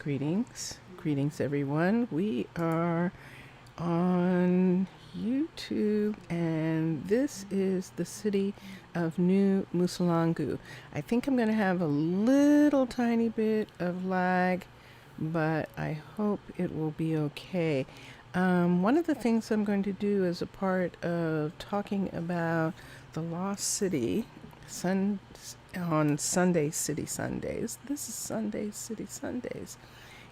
Greetings everyone. We are on YouTube and this is the city of New Musalangu. I think I'm going to have a little tiny bit of lag, but I hope it will be okay. One of the things I'm going to do as a part of talking about the Lost City on Sunday City Sundays, this is Sunday City Sundays,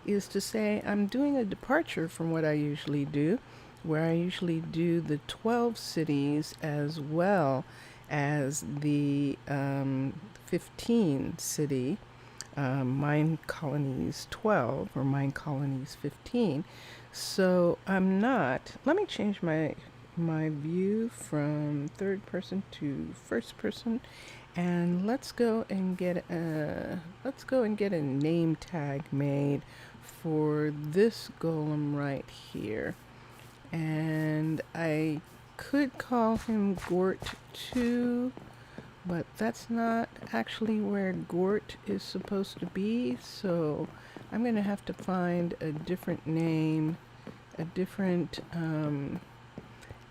is to say I'm doing a departure from what I usually do, where I usually do the 12 cities as well as the 15 city, Minecolonies 12 or Minecolonies 15. So I'm not, let me change my view from third person to first person, and let's go and get a name tag made for this golem right here. And I could call him Gort 2, but that's not actually where Gort is supposed to be, so I'm going to have to find a different name,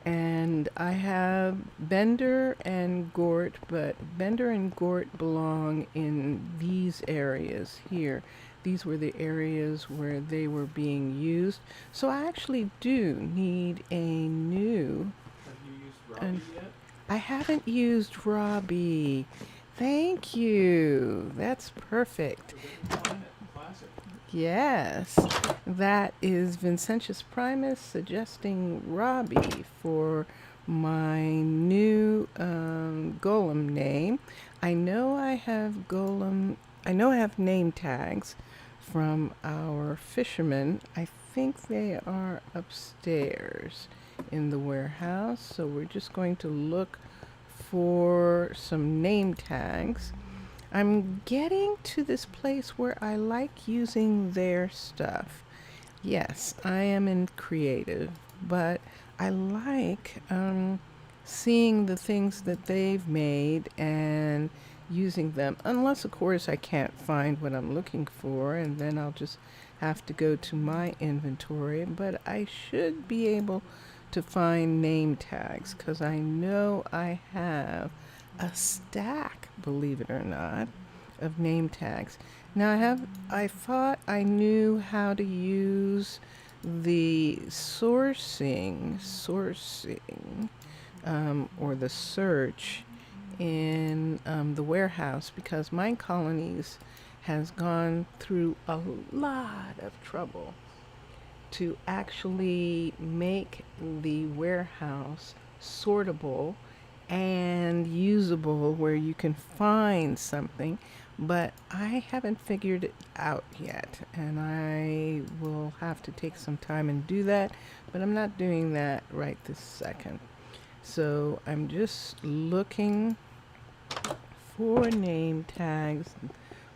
and I have Bender and Gort, but Bender and Gort belong in these areas here. These were the areas where they were being used. So I actually do need a new... Have you used Robbie yet? I haven't used Robbie. Thank you. That's perfect. Classic. Yes, that is Vincentius Primus suggesting Robbie for my new golem name. I know I have name tags from our fishermen. I think they are upstairs in the warehouse, so we're just going to look for some name tags. I'm getting to this place where I like using their stuff. Yes, I am in creative, but I like seeing the things that they've made and using them, unless of course I can't find what I'm looking for, and then I'll just have to go to my inventory. But I should be able to find name tags because I know I have a stack, believe it or not, of name tags. Now I thought I knew how to use the sourcing or the search in the warehouse, because Minecolonies has gone through a lot of trouble to actually make the warehouse sortable and usable where you can find something, but I haven't figured it out yet, and I will have to take some time and do that, but I'm not doing that right this second. So I'm just looking for name tags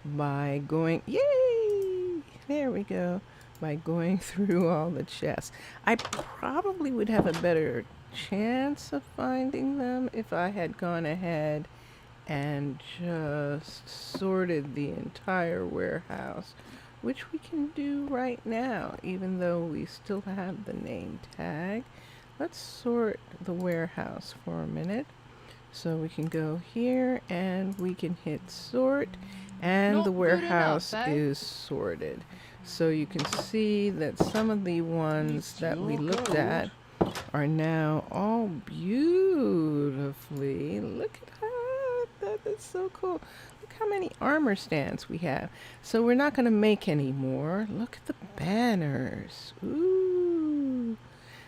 by going, yay, there we go, by going through all the chests. I probably would have a better chance of finding them if I had gone ahead and just sorted the entire warehouse, which we can do right now, even though we still have the name tag. Let's sort the warehouse for a minute. So we can go here and we can hit sort, and the warehouse is sorted. So you can see that some of the ones that we looked at are now all beautifully. Look at that. That's so cool. Look how many armor stands we have. So we're not going to make any more. Look at the banners. Ooh.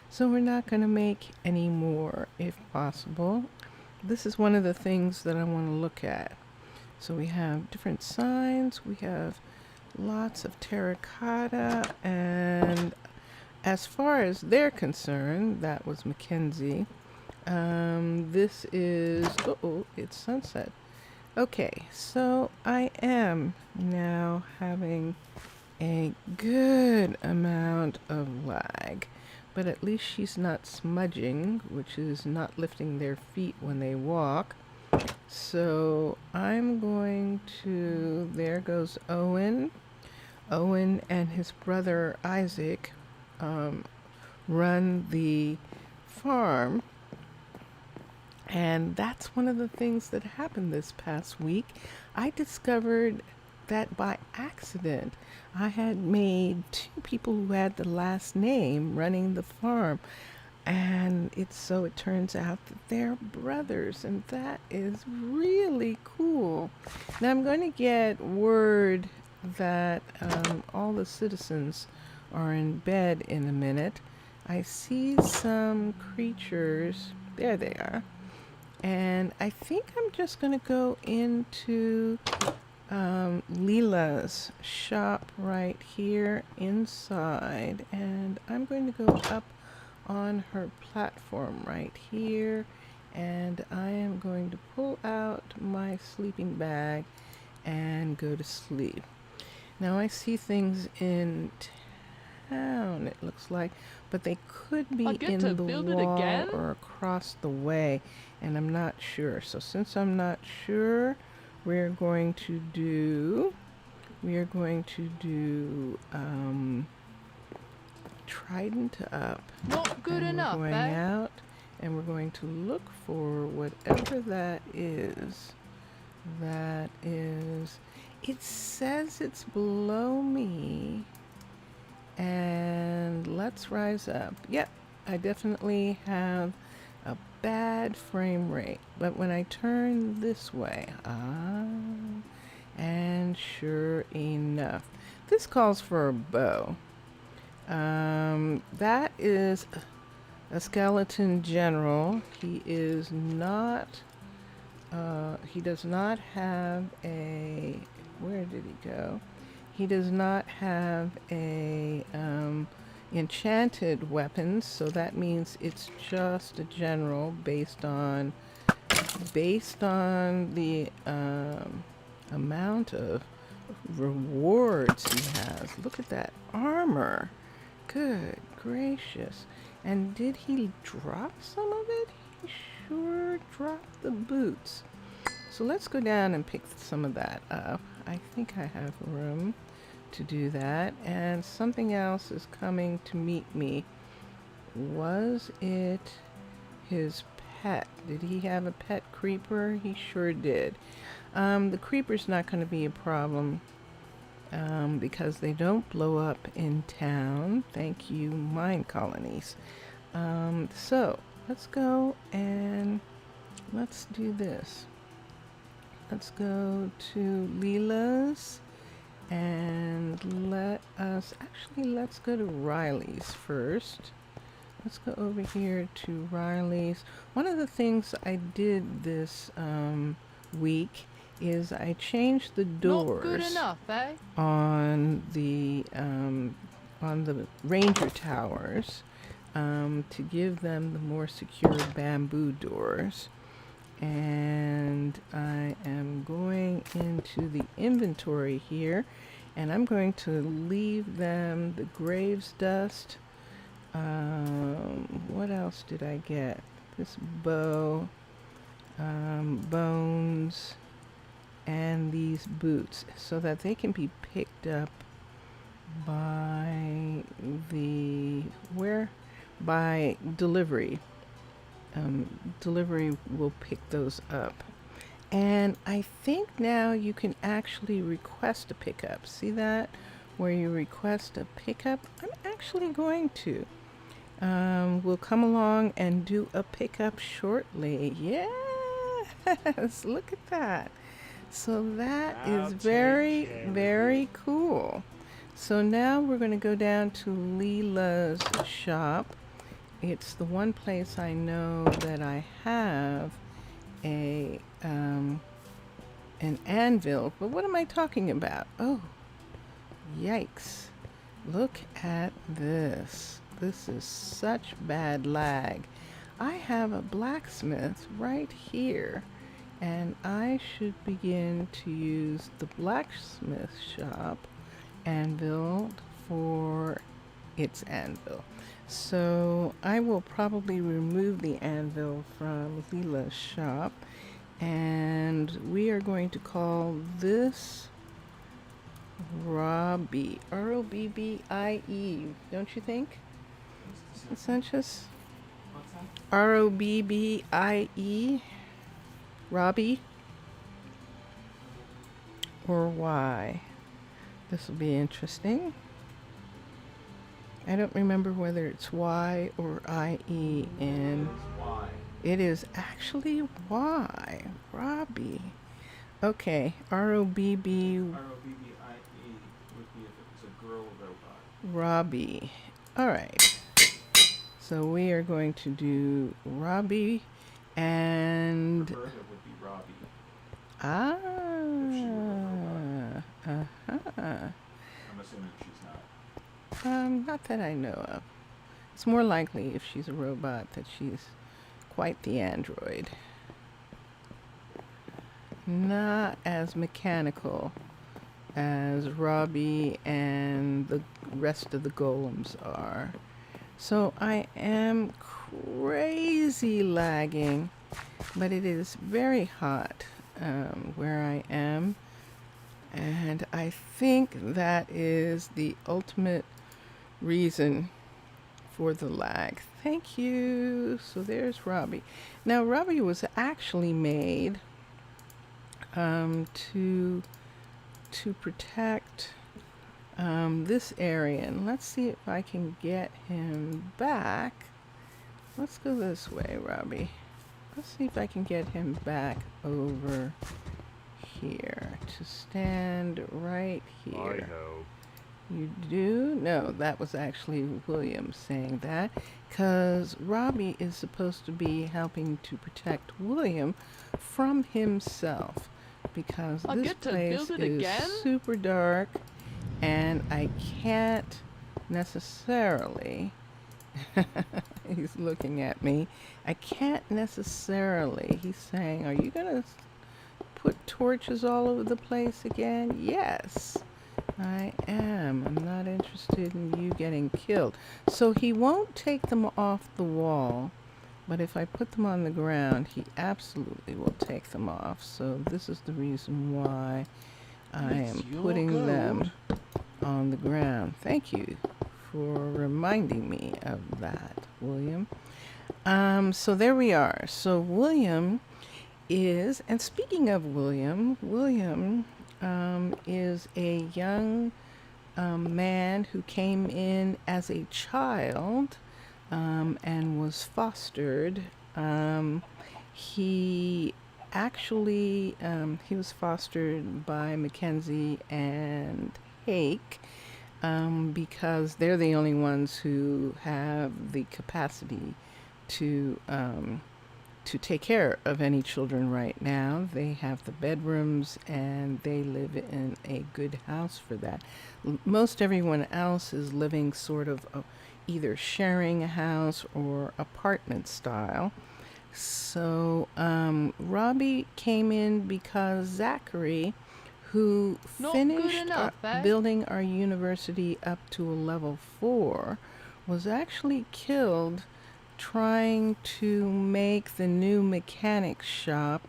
So we're not going to make any more if possible. This is one of the things that I want to look at. So we have different signs. We have lots of terracotta, and as far as they're concerned, that was Mackenzie. This is, it's sunset. Okay, so I am now having a good amount of lag, but at least she's not smudging, which is not lifting their feet when they walk. So I'm going to, there goes Owen. Owen and his brother Isaac run the farm, and that's one of the things that happened this past week. I discovered that by accident I had made two people who had the last name running the farm, and it turns out that they're brothers, and that is really cool. Now I'm going to get word that all the citizens are in bed in a minute. I see some creatures. There they are. And I think I'm just going to go into Leela's shop right here inside. And I'm going to go up on her platform right here. And I am going to pull out my sleeping bag and go to sleep. Now I see things in town, it looks like, but they could be in the wall or across the way, and I'm not sure. So since I'm not sure, we're going to do Trident up. Not good and enough, we're going out, and we're going to look for whatever that is. That is, it says it's below me. And let's rise up. Yep, I definitely have a bad frame rate. But when I turn this way, and sure enough, this calls for a bow. That is a skeleton general. He is not, he does not have a, where did he go? He does not have a enchanted weapons, so that means it's just a general based on the amount of rewards he has. Look at that armor. Good gracious. And did he drop some of it? He sure dropped the boots. So let's go down and pick some of that up. I think I have room to do that. And something else is coming to meet me. Was it his pet? Did he have a pet creeper? He sure did. The creeper's not going to be a problem because they don't blow up in town. Thank you, Minecolonies. So let's go and let's do this. Let's go to Leela's and let's go to Riley's first. Let's go over here to Riley's. One of the things I did this week is I changed the doors. Not good enough, eh? On the ranger towers to give them the more secure bamboo doors. And I am going into the inventory here, and I'm going to leave them the graves dust. What else did I get? This bow, bones, and these boots, so that they can be picked up by by delivery. Delivery will pick those up. And I think now you can actually request a pickup. See that? Where you request a pickup? I'm actually going to. We'll come along and do a pickup shortly. Yes! Look at that. So that is very, very cool. So now we're going to go down to Leela's shop. It's the one place I know that I have an anvil. But what am I talking about? Oh, yikes. Look at this. This is such bad lag. I have a blacksmith right here, and I should begin to use the blacksmith shop anvil for its anvil. So I will probably remove the anvil from Leela's shop, and we are going to call this Robbie. Robbie. Don't you think, Sanchez? What's that? Robbie. Robbie. Or Y. This will be interesting. I don't remember whether it's Y or IE, and Why? it is actually Y. Robbie. Okay, ROBB. ROBBIE would be if it was a girl robot. Robbie. All right. So we are going to do Robbie and Roberta would be Robbie. ah. I'm assuming she's not. Not that I know of. It's more likely if she's a robot that she's quite the android. Not as mechanical as Robbie and the rest of the golems are. So I am crazy lagging, but it is very hot where I am. And I think that is the ultimate reason for the lag. Thank you. So there's Robbie. Now Robbie was actually made to protect this area, and let's see if I can get him back. Let's go this way, Robbie. Let's see if I can get him back over here to stand right here. Hi-ho. You do? No, that was actually William saying that, because Robbie is supposed to be helping to protect William from himself, because I'll this get to place build it is again? super dark, and I can't necessarily, he's looking at me, I can't necessarily, he's saying, are you going to put torches all over the place again? Yes. I am. I'm not interested in you getting killed. So he won't take them off the wall, but if I put them on the ground, he absolutely will take them off. So this is the reason why I am putting them on the ground. Thank you for reminding me of that, William. So there we are. So William is, and speaking of William, is a young man who came in as a child and was fostered. He actually he was fostered by Mackenzie and Hake because they're the only ones who have the capacity to take care of any children right now. They have the bedrooms and they live in a good house for that. Most everyone else is living sort of either sharing a house or apartment style. So Robbie came in because Zachary, who Not good finished enough, eh? building our university up to a level 4, was actually killed trying to make the new mechanic shop.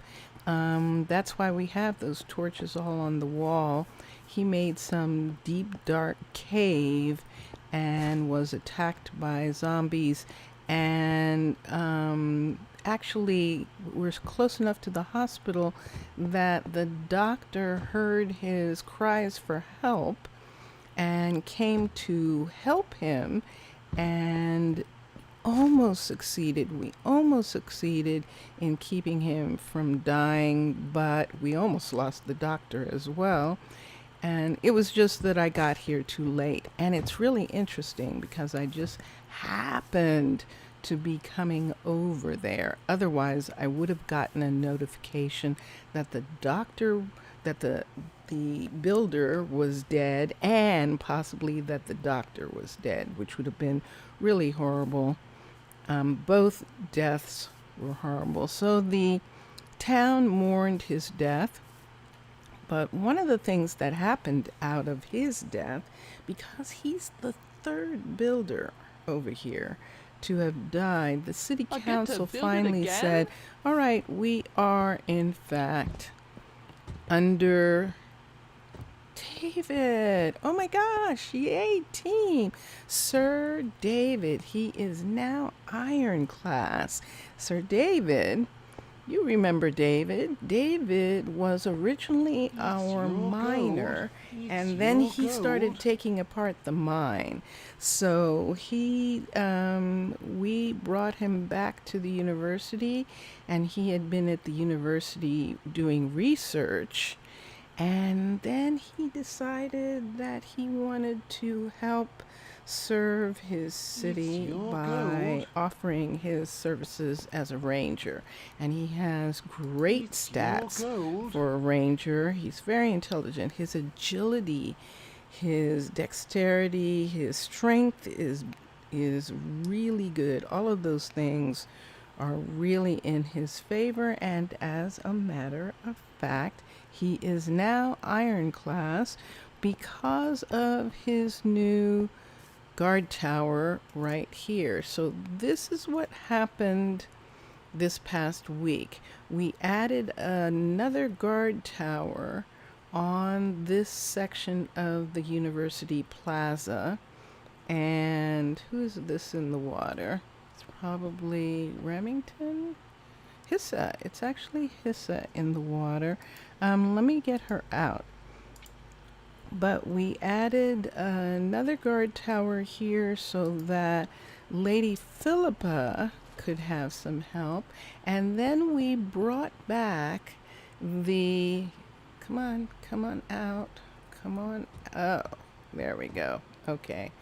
That's why we have those torches all on the wall. He made some deep dark cave and was attacked by zombies, and actually we're close enough to the hospital that the doctor heard his cries for help and came to help him, and almost succeeded. We almost succeeded in keeping him from dying, but we almost lost the doctor as well. And it was just that I got here too late. And it's really interesting because I just happened to be coming over there. Otherwise, I would have gotten a notification that the doctor, that the builder was dead, and possibly that the doctor was dead, which would have been really horrible. Both deaths were horrible. So the town mourned his death. But one of the things that happened out of his death, because he's the third builder over here to have died, the city I'll get to council build it finally again? said, all right, we are in fact under David. Oh my gosh. Yay, team. Sir David. He is now Iron Class. Sir David, you remember David. David was originally our miner, and then he started taking apart the mine. So we brought him back to the university, and he had been at the university doing research. And then he decided that he wanted to help serve his city by offering his services as a ranger. And he has great stats for a ranger. He's very intelligent. His agility, his dexterity, his strength is really good. All of those things are really in his favor, and as a matter of fact, he is now Iron Class because of his new guard tower right here. So this is what happened this past week. We added another guard tower on this section of the University Plaza. And who's this in the water? It's probably Remington? Hissa. It's actually Hissa in the water. Let me get her out. But we added another guard tower here so that Lady Philippa could have some help. And then we brought back the... Come on out. Come on. Oh, there we go. Okay.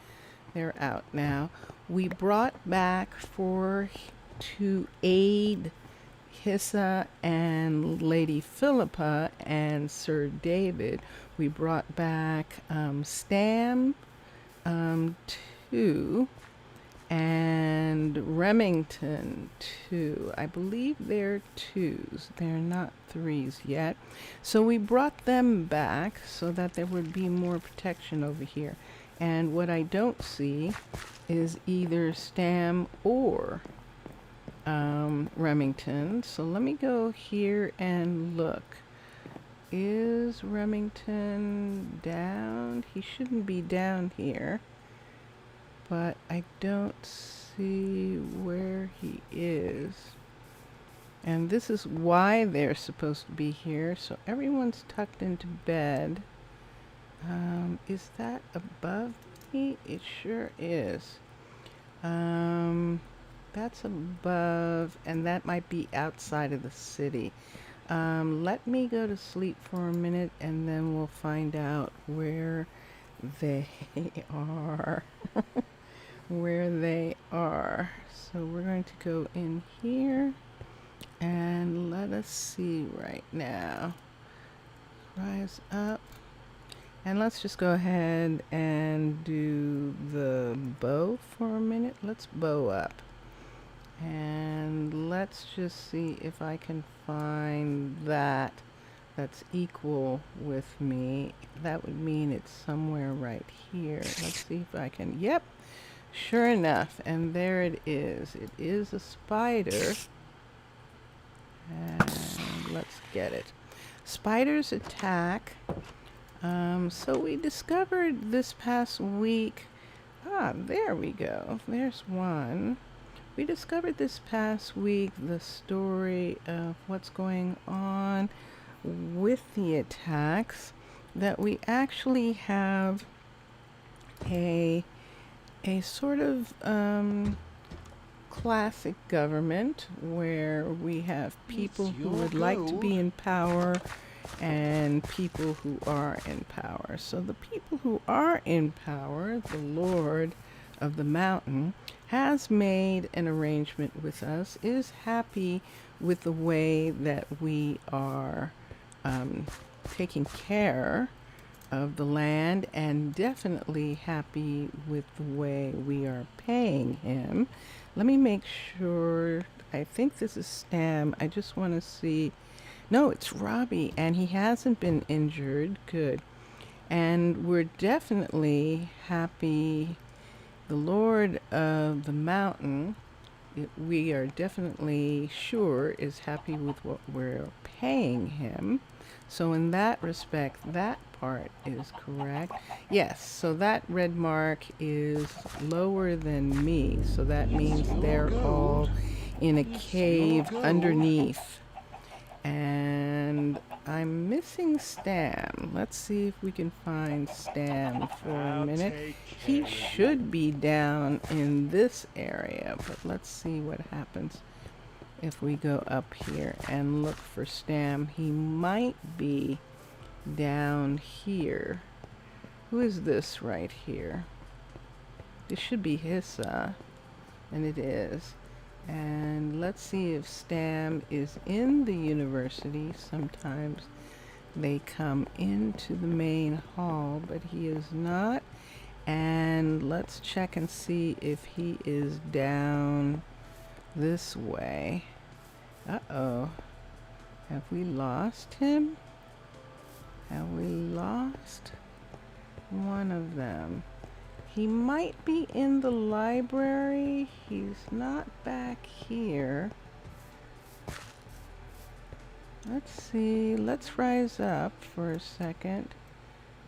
They're out now. We brought back to aid Hissa and Lady Philippa and Sir David. We brought back Stam 2 and Remington 2. I believe they're 2s. They're not 3s yet. So we brought them back so that there would be more protection over here. And what I don't see is either Stam or Remington. So let me go here and look. Is Remington down? He shouldn't be down here. But I don't see where he is. And this is why they're supposed to be here. So everyone's tucked into bed. Is that above me? It sure is. That's above, and that might be outside of the city. Let me go to sleep for a minute, and then we'll find out where they are. Where they are. So we're going to go in here, and let us see right now. Rise up. And let's just go ahead and do the bow for a minute. Let's bow up. And let's just see if I can find that's equal with me. That would mean it's somewhere right here. Let's see if I can. Yep. Sure enough. And there it is. It is a spider. And let's get it. Spiders attack. So we discovered this past week, there we go, there's one. We discovered this past week the story of what's going on with the attacks, that we actually have a sort of classic government where we have people who would like to be in power and people who are in power. So the people who are in power, the Lord of the Mountain, has made an arrangement with us, is happy with the way that we are taking care of the land, and definitely happy with the way we are paying him. Let me make sure. I think this is Stam. I just want to see. No, it's Robbie, and he hasn't been injured. Good. And we're definitely happy. The Lord of the Mountain, we are definitely sure, is happy with what we're paying him. So in that respect, that part is correct. Yes, so that red mark is lower than me, so that means they're all in a cave underneath. And I'm missing Stam. Let's see if we can find Stam for a minute. He should be down in this area, but let's see what happens if we go up here and look for Stam. He might be down here. Who is this right here? This should be Hissa, and it is. And let's see if Stam is in the university. Sometimes they come into the main hall, but he is not. And let's check and see if he is down this way. Uh-oh. Have we lost him? Have we lost one of them? He might be in the library. He's not back here. Let's see. Let's rise up for a second.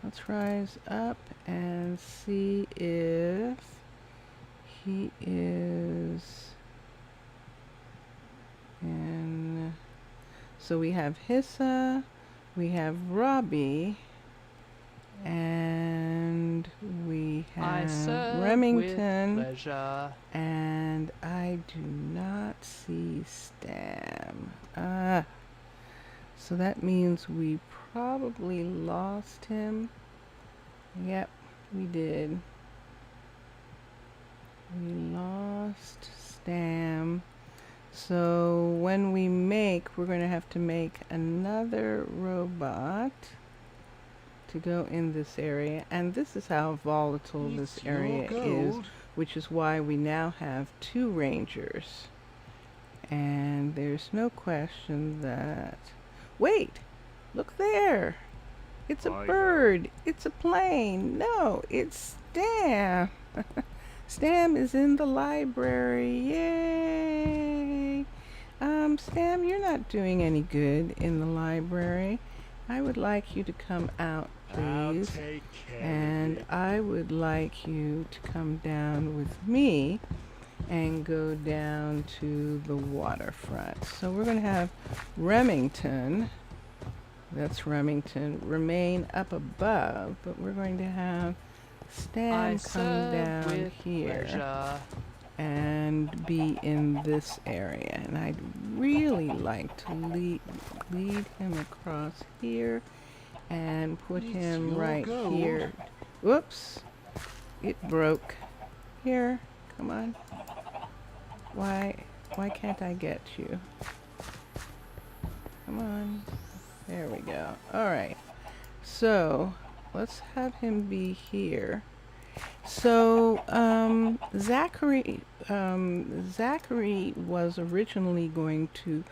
Let's rise up and see if he is in. So we have Hissa, we have Robbie, and we have Remington, and I do not see Stam. So that means we probably lost him. Yep, we did. We lost Stam. So when we make, we're going to have to make another robot to go in this area. And this is how volatile this area is, which is why we now have 2 rangers. And there's no question that... Wait! Look there! It's a bird! It's a plane! No, it's Stam! Stam is in the library! Yay! Stam, you're not doing any good in the library. I would like you to come out, please. And I would like you to come down with me and go down to the waterfront. So we're going to have Remington, that's Remington, remain up above, but we're going to have Stan come down here and be in this area. And I'd really like to lead him across here and put him right here. Whoops, it broke. Here, come on. Why can't I get you? Come on. There we go. All right. So let's have him be here. So Zachary was originally going to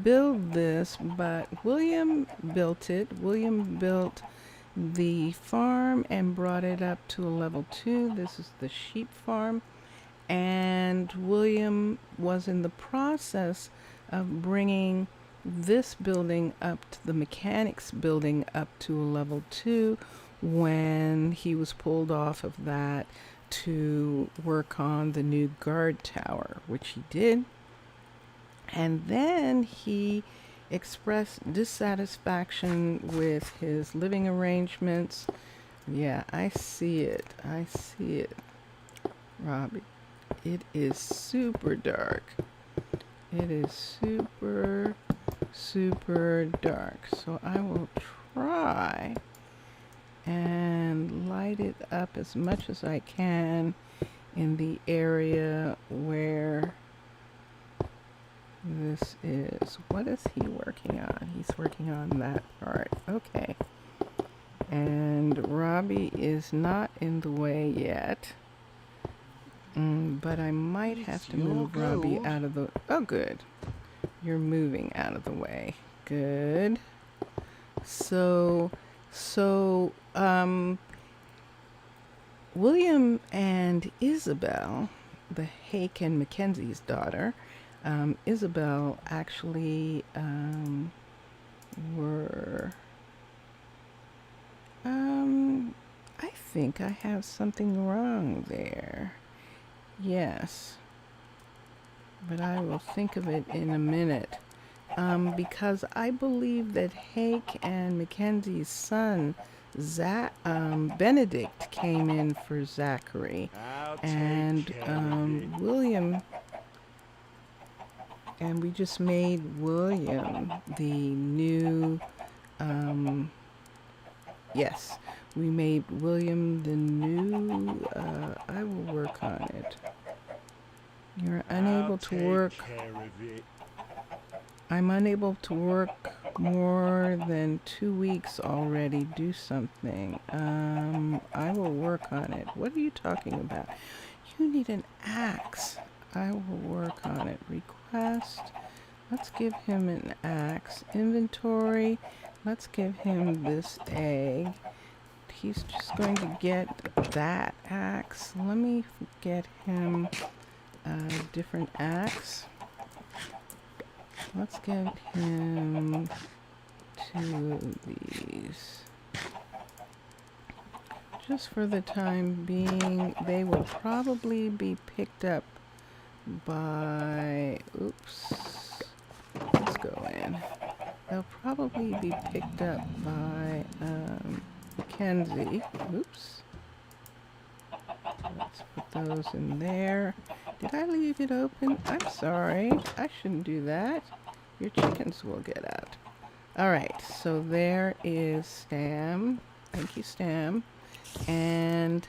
build this, but William built it. William built the farm and brought it up to a level 2. This is the sheep farm. And William was in the process of bringing this building up to the mechanics building up to a level 2 when he was pulled off of that to work on the new guard tower, which he did. And then he expressed dissatisfaction with his living arrangements. Yeah, I see it. I see it, Robbie. It is super dark. It is super, super dark. So I will try and light it up as much as I can in the area where this is. What is he working on? He's working on that part. Okay. And Robbie is not in the way yet. But I might have to move Robbie out of the... Oh, good. You're moving out of the way. Good. So, William and Isabel, the Hake and Mackenzie's daughter, Isabel actually were Um, I think I have something wrong there. Yes, but I will think of it in a minute. Because I believe that Hake and Mackenzie's son, Benedict, came in for Zachary, I'll take and care of it. William, and we just made William the new, yes, we made William the new, I will work on it. You're unable I'll to take work. care of it. I'm unable to work more than 2 weeks already. Do something. I will work on it. What are you talking about? You need an axe. I will work on it. Request. Let's give him an axe. Inventory. Let's give him this egg. He's just going to get that axe. Let me get him a different axe. Let's get him 2 of these. Just for the time being, they will probably be picked up by, oops, let's go in. They'll probably be picked up by Mackenzie. Oops. Let's put those in there. Did I leave it open? I'm sorry. I shouldn't do that. Your chickens will get out. All right, so there is Stam. Thank you, Stam. And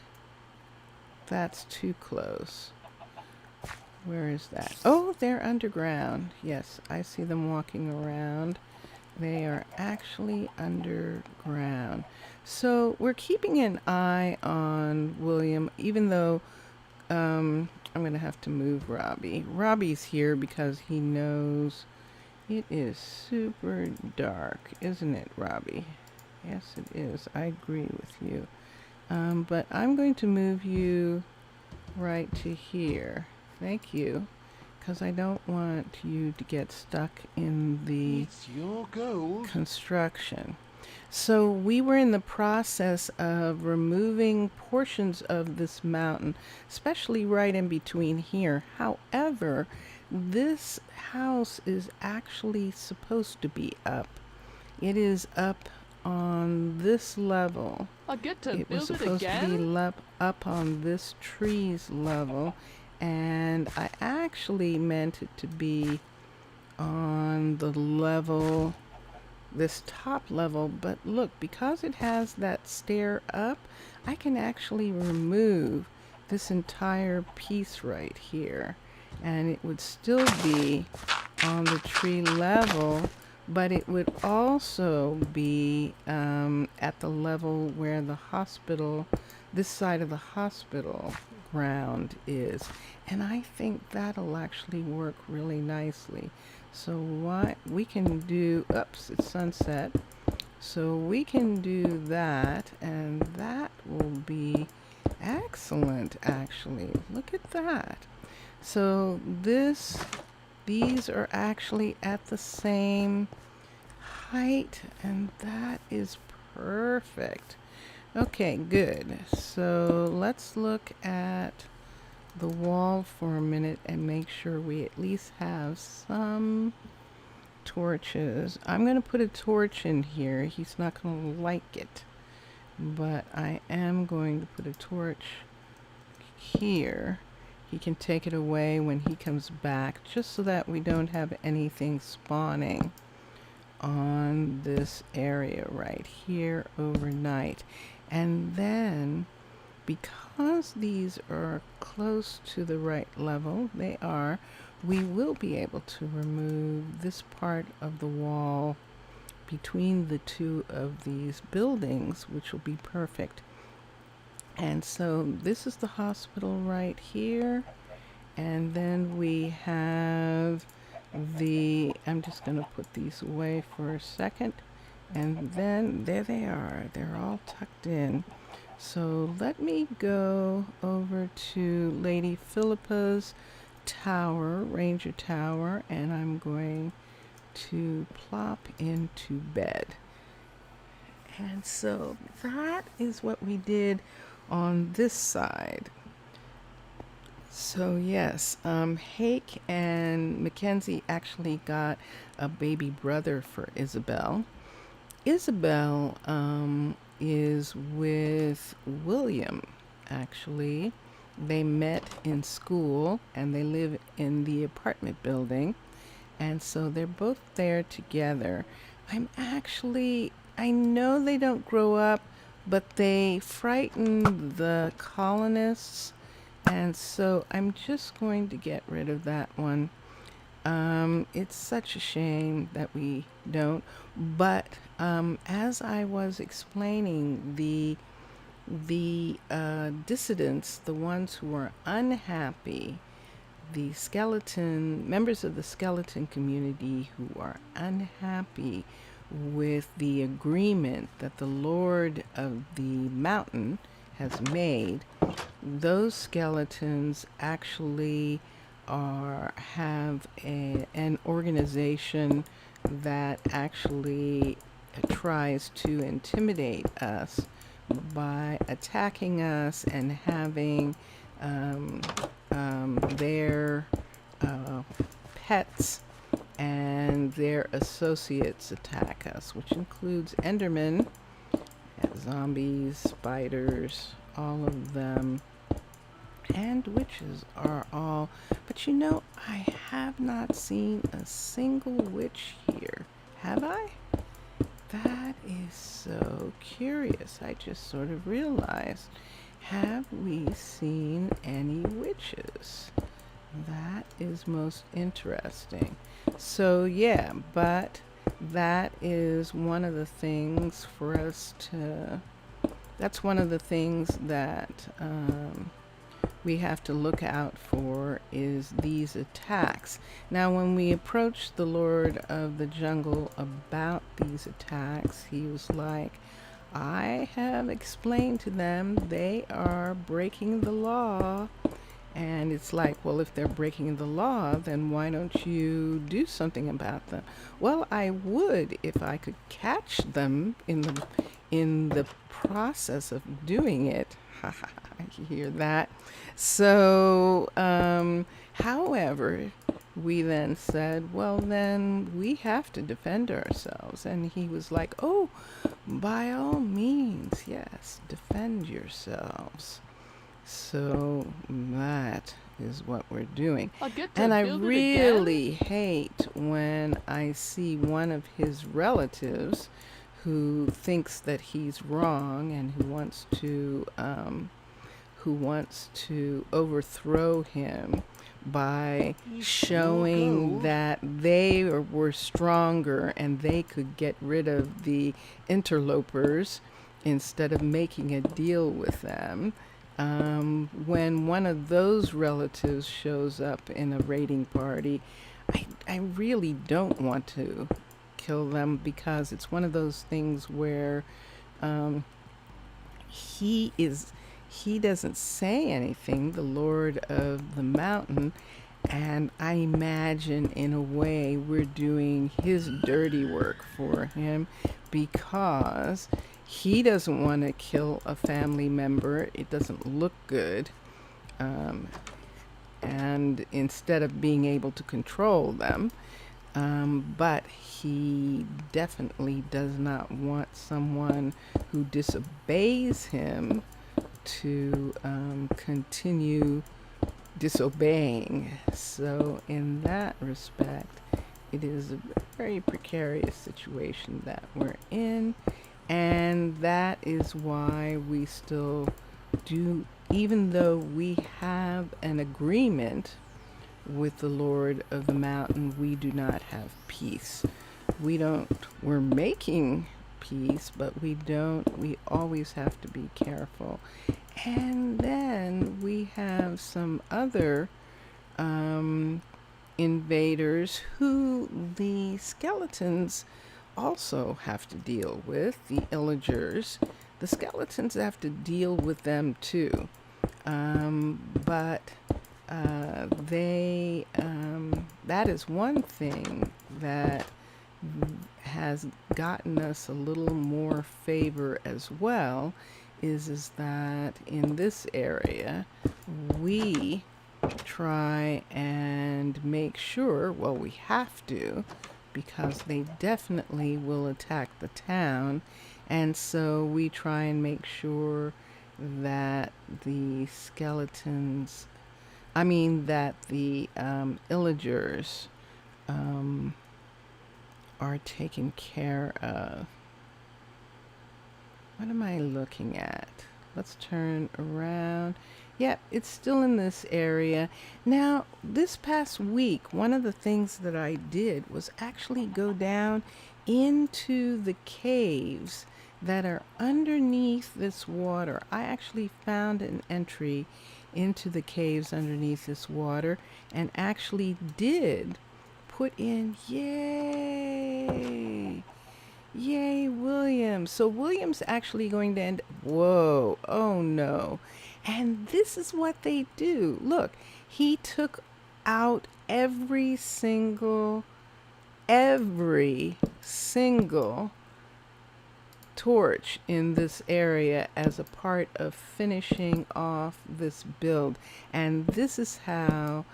that's too close. Where is that? Oh, they're underground. Yes, I see them walking around. They are actually underground. So we're keeping an eye on William, even though I'm going to have to move Robbie. Robbie's here because he knows it is super dark, isn't it, Robbie? Yes, it is. I agree with you. But I'm going to move you right to here. Thank you. Because I don't want you to get stuck in the It's your gold. construction. So we were in the process of removing portions of this mountain, especially right in between here. However, this house is actually supposed to be up. It is up on this level. I'll get to It was build it supposed to be again? up on this tree's level, and I actually meant it to be on the level, this top level, but look, because it has that stair up, I can actually remove this entire piece right here, and it would still be on the tree level, but it would also be at the level where the hospital, this side of the hospital ground is. And I think that'll actually work really nicely. So what we can do, oops, it's sunset. So we can do that, and that will be excellent, actually. Look at that. So these are actually at the same height, and that is perfect. Okay, good. So let's look at the wall for a minute and make sure we at least have some torches. I'm going to put a torch in here. He's not going to like it, but I am going to put a torch here. He can take it away when he comes back, just so that we don't have anything spawning on this area right here overnight. And then, because these are close to the right level, they are, we will be able to remove this part of the wall between the two of these buildings, which will be perfect. And so this is the hospital right here. And then we have I'm just going to put these away for a second. And then there they are. They're all tucked in. So let me go over to Lady Philippa's tower, Ranger Tower, and I'm going to plop into bed. And so that is what we did on this side. So yes, Hake and Mackenzie actually got a baby brother for Isabel. Isabel is with William, actually. They met in school and they live in the apartment building. And so they're both there together. I know they don't grow up, but they frighten the colonists. And so I'm just going to get rid of that one. It's such a shame that we don't. But as I was explaining, the dissidents, the ones who are unhappy, the skeleton members of the skeleton community who are unhappy with the agreement that the Lord of the Mountain has made, those skeletons actually have an organization that actually tries to intimidate us by attacking us and having their pets and their associates attack us, which includes Endermen, zombies, spiders, all of them, and witches are all. But you know, I have not seen a single witch here. Have I? That is so curious. I just sort of realized. Have we seen any witches? That is most interesting. So yeah, but that is one of the things for us to, that's one of the things that we have to look out for, is these attacks. Now, when we approached the Lord of the Jungle about these attacks, he was like, I have explained to them they are breaking the law. And it's like, well, if they're breaking the law, then why don't you do something about them? Well, I would if I could catch them in the process of doing it. You hear that? So, however, we then said, well, then we have to defend ourselves. And he was like, oh, by all means, yes, defend yourselves. So that is what we're doing. And I really hate when I see one of his relatives who thinks that he's wrong and who wants to overthrow him by showing that they were stronger and they could get rid of the interlopers instead of making a deal with them. When one of those relatives shows up in a raiding party, I really don't want to kill them, because it's one of those things where he doesn't say anything, the Lord of the Mountain, and I imagine in a way we're doing his dirty work for him, because he doesn't want to kill a family member. It doesn't look good. And instead of being able to control them, but he definitely does not want someone who disobeys him to continue disobeying. So in that respect, it is a very precarious situation that we're in. And that is why we still do, even though we have an agreement with the Lord of the Mountain, we do not have peace. We're making peace, but we always have to be careful. And then we have some other invaders who the skeletons also have to deal with, the illagers. The skeletons have to deal with them too. But that is one thing that has gotten us a little more favor as well is that in this area we try and make sure, well, we have to, because they definitely will attack the town, and so we try and make sure that the skeletons, that the illagers are taken care of. What am I looking at? Let's turn around. Yep, it's still in this area. Now, this past week, one of the things that I did was actually go down into the caves that are underneath this water. I actually found an entry into the caves underneath this water and actually did put in, yay, William. So William's actually going to end, whoa, oh no. And this is what they do. Look, he took out every single torch in this area as a part of finishing off this build. And this is how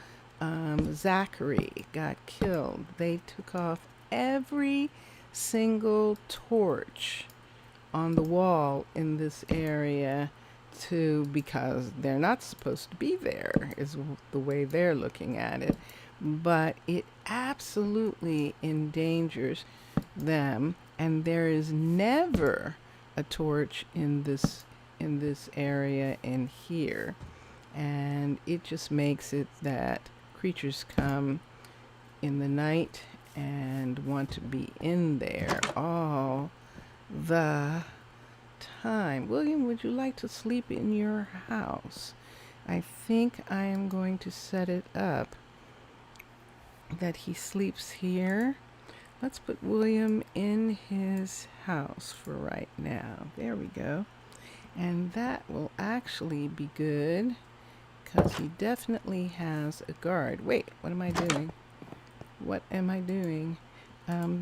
Zachary got killed. They took off every single torch on the wall in this area because they're not supposed to be there, is the way they're looking at it. But it absolutely endangers them, and there is never a torch in this area in here, and it just makes it that creatures come in the night and want to be in there all the time. William, would you like to sleep in your house? I think I am going to set it up that he sleeps here. Let's put William in his house for right now. There we go. And that will actually be good because he definitely has a guard. Wait, what am I doing? What am I doing?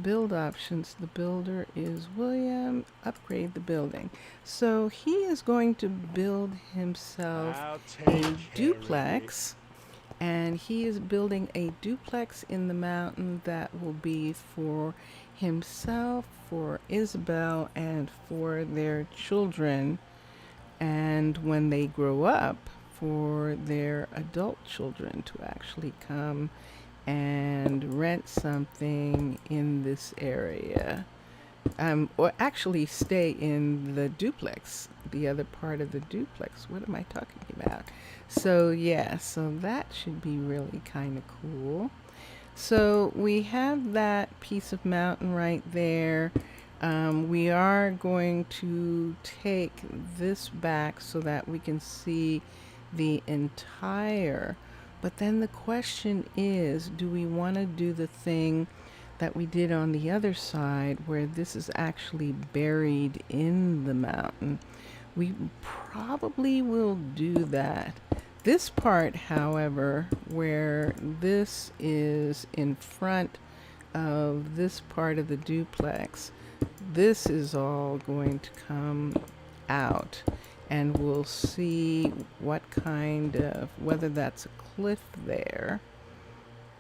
Build options. The builder is William. Upgrade the building. So he is going to build himself a duplex. And he is building a duplex in the mountain that will be for himself, for Isabel, and for their children. And when they grow up, for their adult children to actually come and rent something in this area. Or actually stay in the duplex, the other part of the duplex. What am I talking about? So yeah, so that should be really kind of cool. So we have that piece of mountain right there. We are going to take this back so that we can see the entire. But then the question is, do we want to do the thing that we did on the other side where this is actually buried in the mountain? We probably will do that. This part, however, where this is in front of this part of the duplex, this is all going to come out, and we'll see what kind of, whether that's a cliff there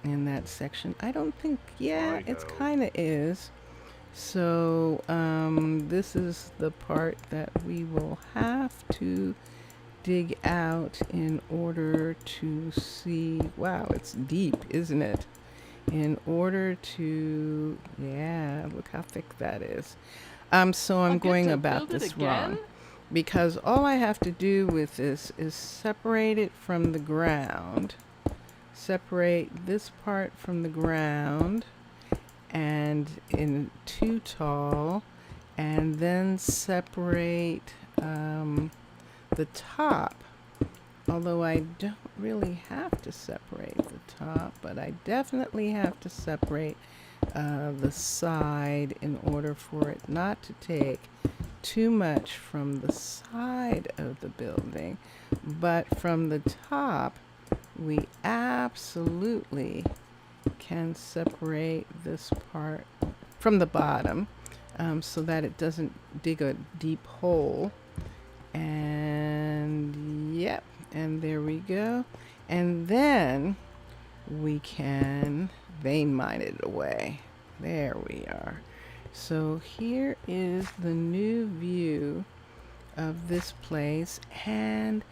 in that section. I don't think, yeah, it's kind of is. So this is the part that we will have to dig out in order to see. Wow, it's deep, isn't it? In order to, yeah, look how thick that is. So I'm going about this wrong, because all I have to do with this is separate it from the ground. Separate this part from the ground and in too tall, and then separate the top. Although I don't really have to separate the top, but I definitely have to separate the side in order for it not to take too much from the side of the building. But from the top, we absolutely can separate this part from the bottom, so that it doesn't dig a deep hole. And yep, and there we go. And then we can vein mine it away. There we are. So here is the new view of this place, and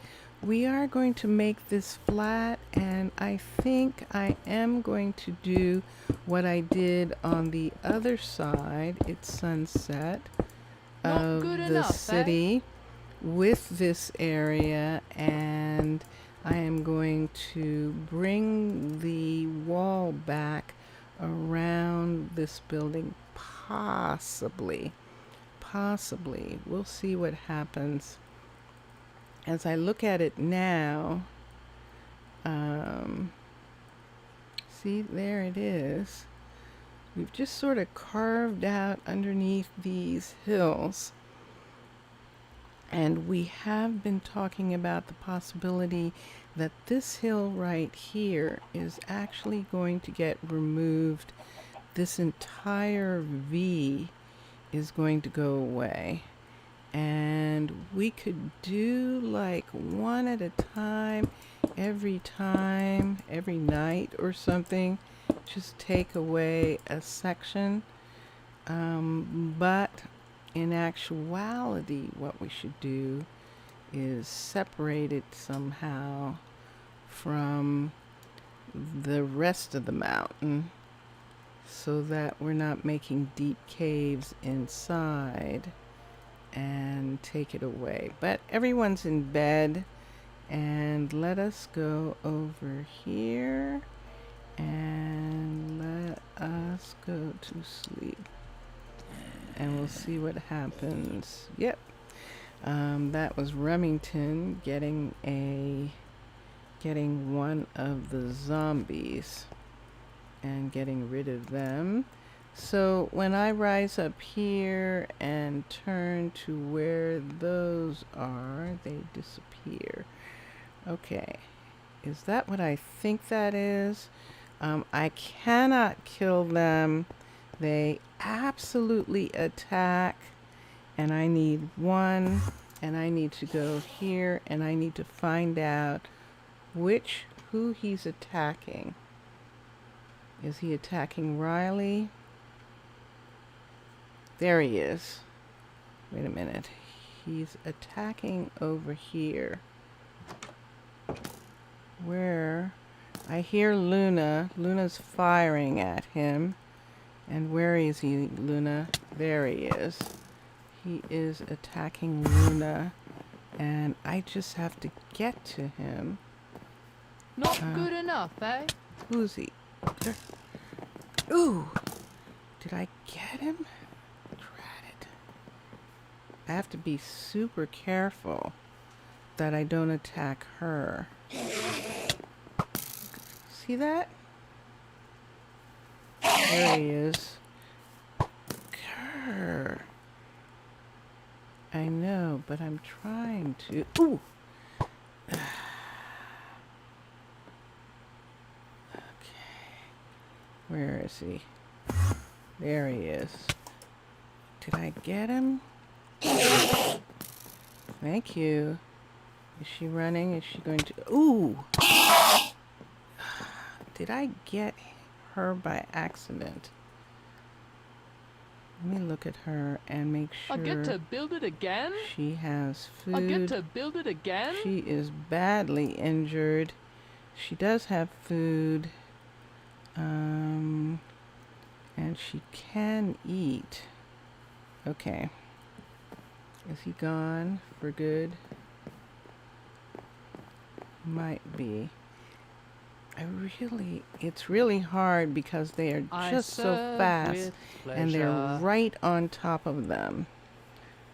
we are going to make this flat, and I think I am going to do what I did on the other side. It's sunset of the city with this area, and I am going to bring the wall back around this building, possibly. We'll see what happens. As I look at it now, see, there it is. We've just sort of carved out underneath these hills. And we have been talking about the possibility that this hill right here is actually going to get removed. This entire V is going to go away. And we could do like one at a time, every night or something. Just take away a section. But in actuality, what we should do is separate it somehow from the rest of the mountain so that we're not making deep caves inside, and take it away. But everyone's in bed, and let us go over here and let us go to sleep. And we'll see what happens. Yep. That was Remington getting one of the zombies and getting rid of them. So when I rise up here and turn to where those are, they disappear. Okay. Is that what I think that is? I cannot kill them. They absolutely attack, and I need one, and I need to go here, and I need to find out who he's attacking. Is he attacking Riley? There he is. Wait a minute. He's attacking over here. Where? I hear Luna. Luna's firing at him. And where is he, Luna? There he is. He is attacking Luna. And I just have to get to him. Not good enough, eh? Who's he? There. Ooh! Did I get him? Drat it. I have to be super careful that I don't attack her. See that? There he is. Grr. I know, but I'm trying to. Ooh! Okay. Where is he? There he is. Did I get him? Thank you. Is she running? Is she going to... Ooh! Did I get her by accident? Let me look at her and make sure... I get to build it again? She has food. I get to build it again? She is badly injured. She does have food. And she can eat. Okay. Is he gone for good? Might be. It's really hard because they are just so fast and they're right on top of them.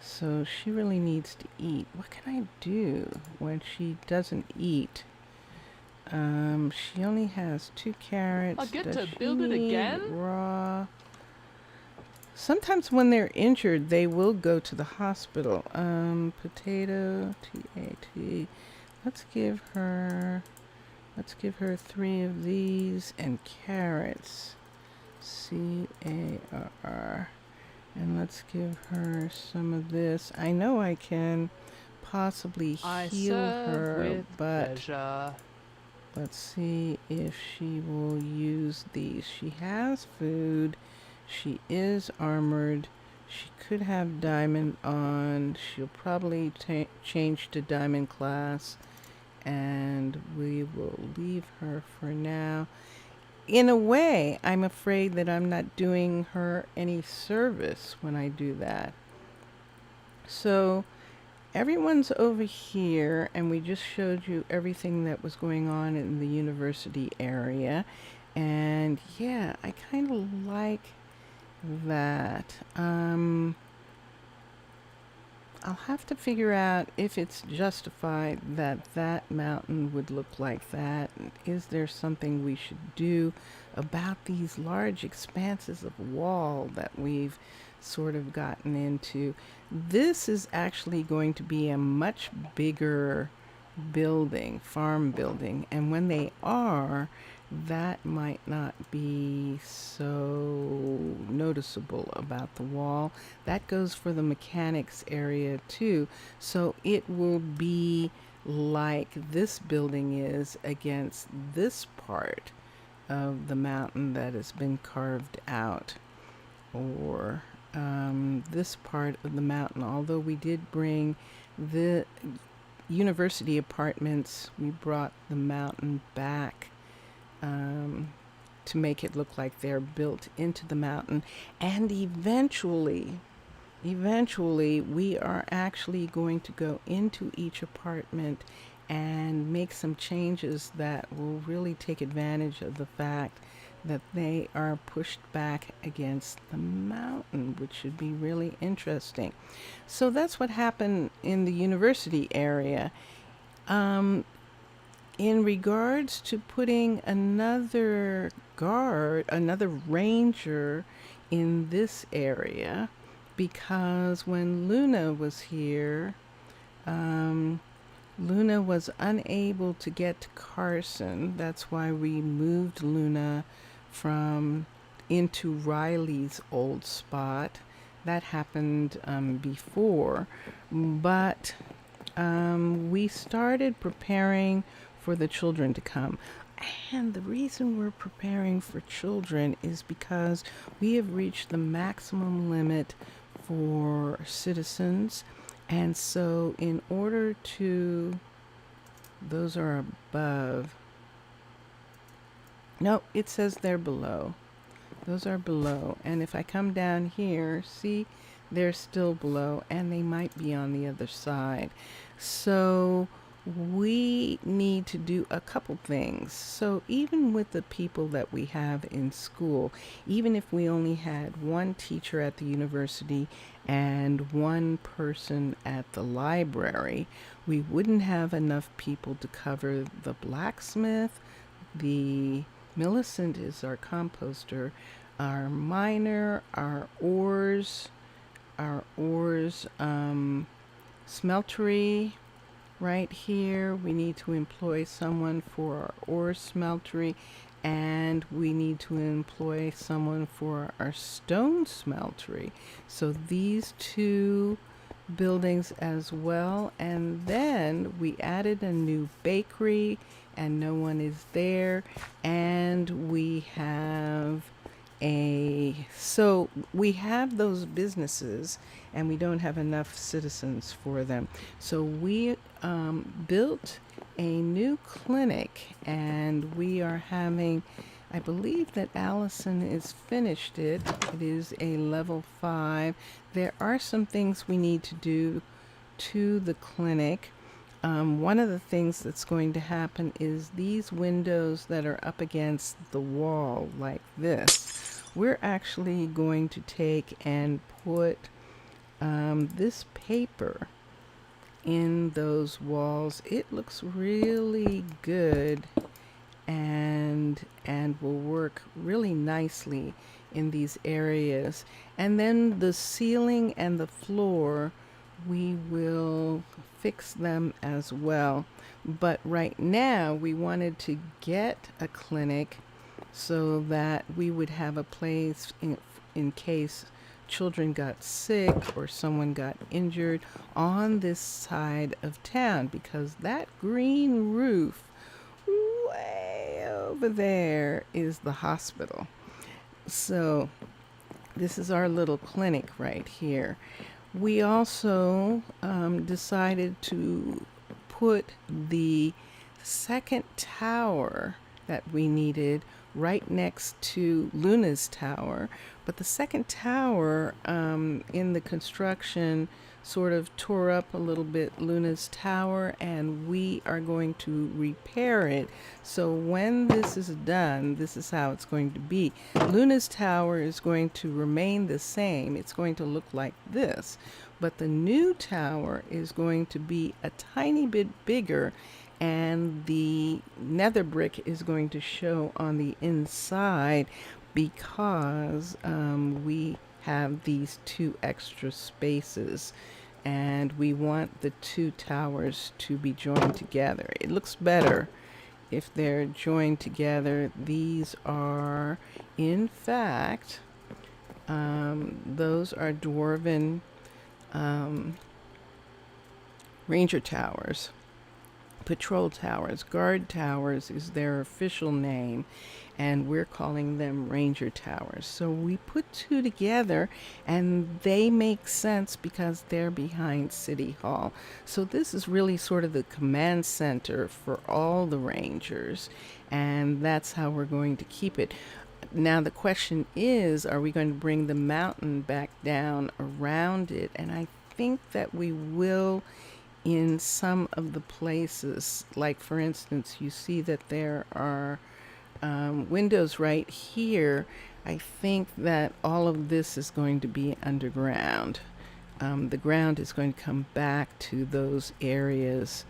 So she really needs to eat. What can I do when she doesn't eat? She only has 2 carrots. I get Does to she build it need again? Raw. Sometimes when they're injured, they will go to the hospital. Potato, T-A-T. Let's give her 3 of these and carrots. CARR. And let's give her some of this. I know I can possibly I heal serve her, with but pleasure. let's see if she will use these. She has food. She is armored. She could have diamond on. She'll probably change to diamond class. And we will leave her for now. In a way, I'm afraid that I'm not doing her any service when I do that. So everyone's over here, and we just showed you everything that was going on in the university area. And yeah, I kind of like that. I'll have to figure out if it's justified that that mountain would look like that. Is there something we should do about these large expanses of wall that we've sort of gotten into? This is actually going to be a much bigger building, farm building, and when they are, that might not be so noticeable about the wall. That goes for the mechanics area too. So it will be like this building is against this part of the mountain that has been carved out, or this part of the mountain. Although we did bring the university apartments, we brought the mountain back to make it look like they're built into the mountain. And eventually we are actually going to go into each apartment and make some changes that will really take advantage of the fact that they are pushed back against the mountain, which should be really interesting. So that's what happened in the university area. In regards to putting another guard, another ranger in this area, because when Luna was here, Luna was unable to get to Carson. That's why we moved Luna from into Riley's old spot. That happened before, but we started preparing for the children to come. And the reason we're preparing for children is because we have reached the maximum limit for citizens. And so in order to, those are above. No, it says they're below. Those are below. And if I come down here, see, they're still below, and they might be on the other side. So we need to do a couple things. So even with the people that we have in school, even if we only had one teacher at the university and one person at the library, we wouldn't have enough people to cover the blacksmith. The Millicent is our composter, our miner, our ores, smeltery. Right here, we need to employ someone for our ore smeltery, and we need to employ someone for our stone smeltery. So these two buildings as well. And then we added a new bakery, and no one is there. And we have so we have those businesses, and we don't have enough citizens for them. So we built a new clinic, and we are having, I believe that Allison is finished it. It is a level 5. There are some things we need to do to the clinic. One of the things that's going to happen is these windows that are up against the wall like this, we're actually going to take and put this paper in those walls. It looks really good and will work really nicely in these areas. And then the ceiling and the floor, we will fix them as well. But right now we wanted to get a clinic so that we would have a place in case children got sick or someone got injured on this side of town, because that green roof way over there is the hospital. So this is our little clinic right here. We also decided to put the second tower that we needed right next to Luna's tower, but the second tower in the construction sort of tore up a little bit Luna's tower, and we are going to repair it. So when this is done, this is how it's going to be. Luna's tower is going to remain the same. It's going to look like this, but the new tower is going to be a tiny bit bigger, and the nether brick is going to show on the inside because we have these two extra spaces, and we want the two towers to be joined together. It looks better if they're joined together. These are, in fact, those are dwarven ranger towers. Patrol towers. Guard towers is their official name, and we're calling them ranger towers. So we put two together, and they make sense because they're behind City Hall. So this is really sort of the command center for all the rangers, and that's how we're going to keep it. Now the question is, are we going to bring the mountain back down around it? And I think that we will in some of the places. Like, for instance, you see that there are windows right here. I think that all of this is going to be underground. The ground is going to come back to those areas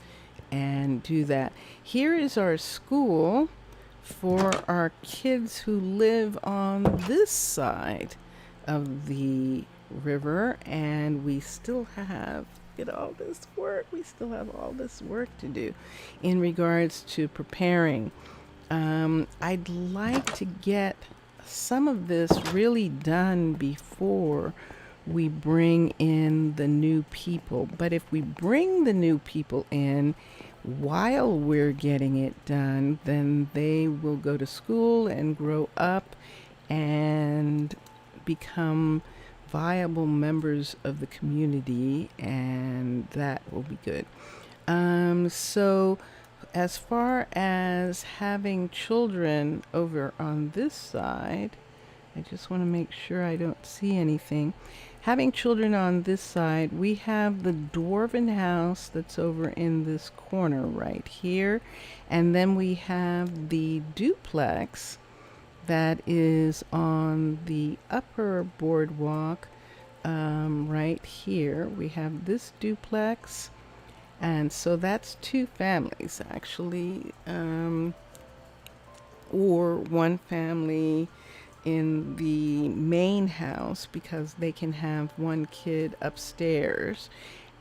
and do that. Here is our school for our kids who live on this side of the river, and we still have all this work. We still have all this work to do in regards to preparing. I'd like to get some of this really done before we bring in the new people. But if we bring the new people in while we're getting it done, then they will go to school and grow up and become viable members of the community, and that will be good. So as far as having children over on this side, I just want to make sure I don't see anything. Having children on this side, we have the dwarven house that's over in this corner right here, and then we have the duplex that is on the upper boardwalk right here. We have this duplex, and so that's two families actually, or one family in the main house because they can have one kid upstairs.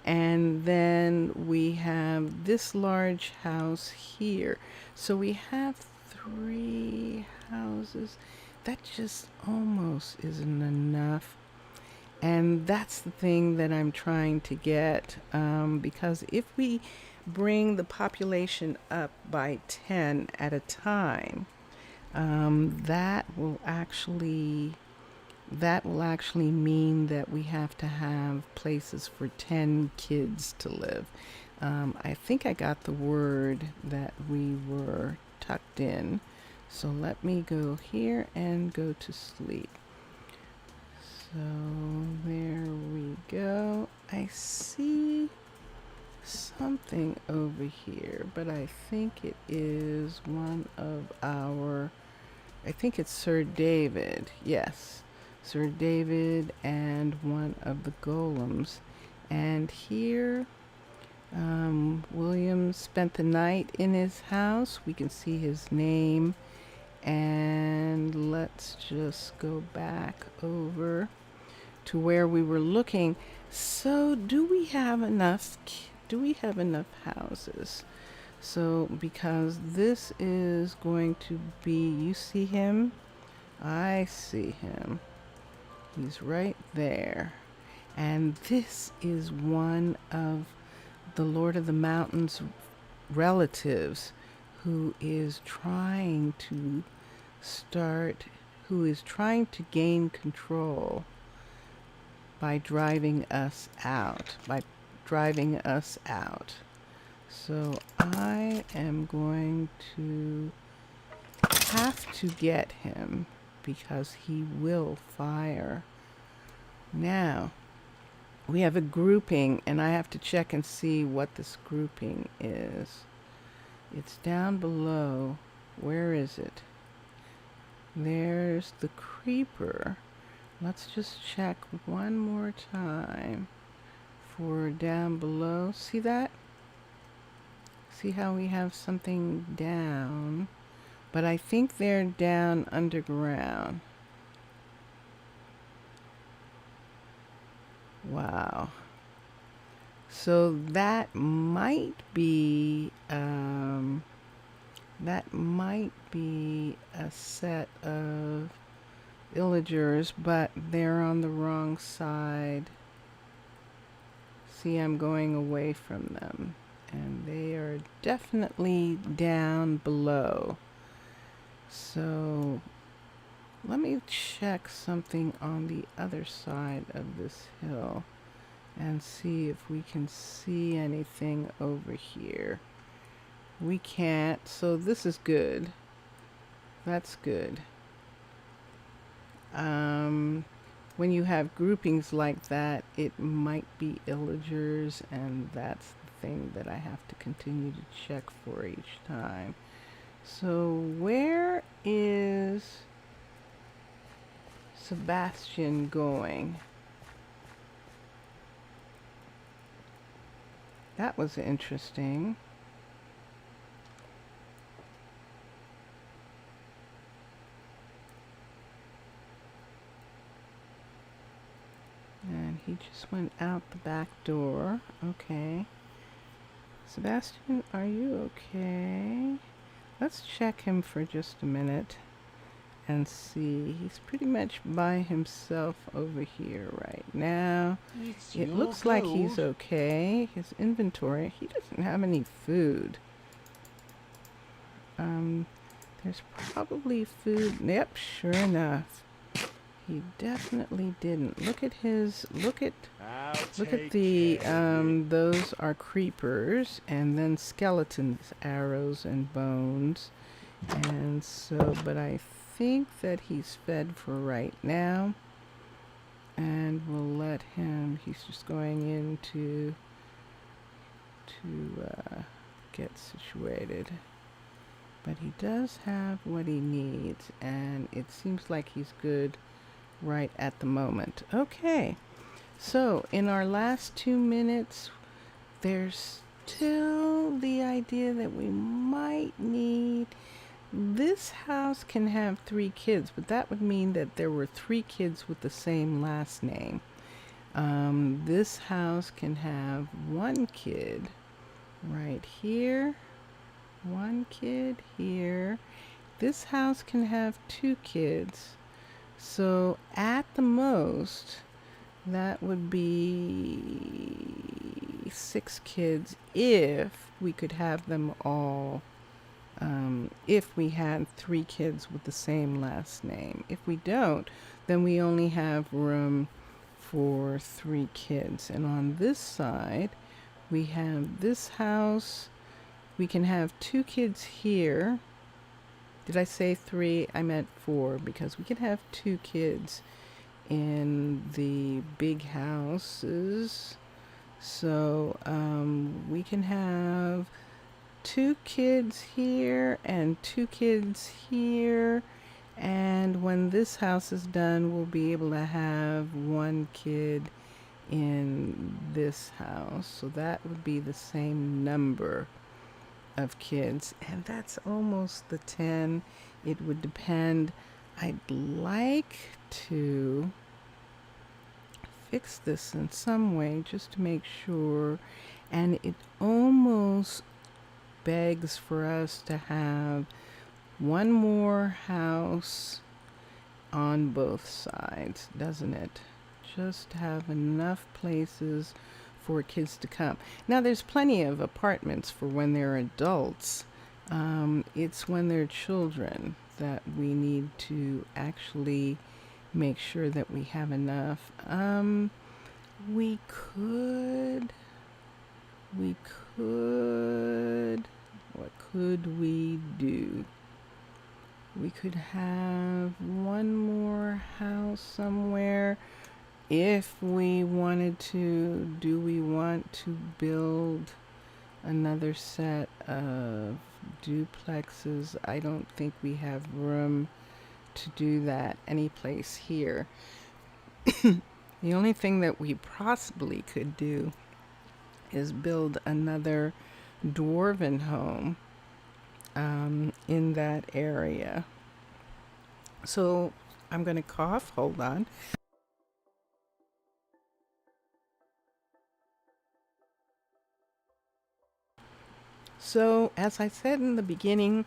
And then we have this large house here. So we have 3 houses. That just almost isn't enough. And that's the thing that I'm trying to get, because if we bring the population up by 10 at a time, that will actually mean that we have to have places for 10 kids to live. I think I got the word that we were tucked in. So let me go here and go to sleep. So there we go. I see something over here, but I think it is one of our, I think it's Sir David. Yes, Sir David and one of the golems. And here, William spent the night in his house. We can see his name. And let's just go back over to where we were looking. So do we have enough houses So because this is going to be, you see him? I see him. He's right there. And this is one of the Lord of the Mountains relatives who is trying to gain control by driving us out, So I am going to have to get him because he will fire. Now, we have a grouping, and I have to check and see what this grouping is. It's down below. Where is it? There's the creeper. Let's just check one more time for down below. See that? See how we have something down? But I think they're down underground. Wow. So that might be a set of villagers, but they're on the wrong side. See, I'm going away from them, and they are definitely down below. So let me check something on the other side of this hill and see if we can see anything over here. We can't, so this is good. That's good. When you have groupings like that, it might be illagers, and that's the thing that I have to continue to check for each time. So where is Sebastian going? That was interesting. And he just went out the back door. Okay. Sebastian, are you okay? Let's check him for just a minute and see. He's pretty much by himself over here right now. It's It your looks like he's gold. okay. His inventory, he doesn't have any food. There's probably food. Yep, sure enough. He definitely didn't. Look at the those are creepers, and then skeletons, arrows and bones. And so, but I think that he's fed for right now, and we'll let him, he's just going in to get situated. But he does have what he needs, and it seems like he's good right at the moment. Okay, so in our last 2 minutes, there's still the idea that we might need, this house can have 3 kids, but that would mean that there were 3 kids with the same last name. This house can have 1 kid right here, 1 kid here. This house can have 2 kids. So at the most, that would be 6 kids if we could have them all, if we had 3 kids with the same last name. If we don't, then we only have room for 3 kids. And on this side, we have this house. We can have 2 kids here. Did I say 3? I meant 4, because we can have 2 kids in the big houses. So we can have 2 kids here and 2 kids here. And when this house is done, we'll be able to have 1 kid in this house. So that would be the same number of kids, and that's almost the 10. It would depend. I'd like to fix this in some way just to make sure, and it almost begs for us to have one more house on both sides, doesn't it? Just have enough places for kids to come. Now, there's plenty of apartments for when they're adults. It's when they're children that we need to actually make sure that we have enough. We could, what could we do? We could have one more house somewhere if we wanted to. Do we want to build another set of duplexes? I don't think we have room to do that any place here. The only thing that we possibly could do is build another dwarven home in that area. So I'm going to cough. Hold on. So, as I said in the beginning,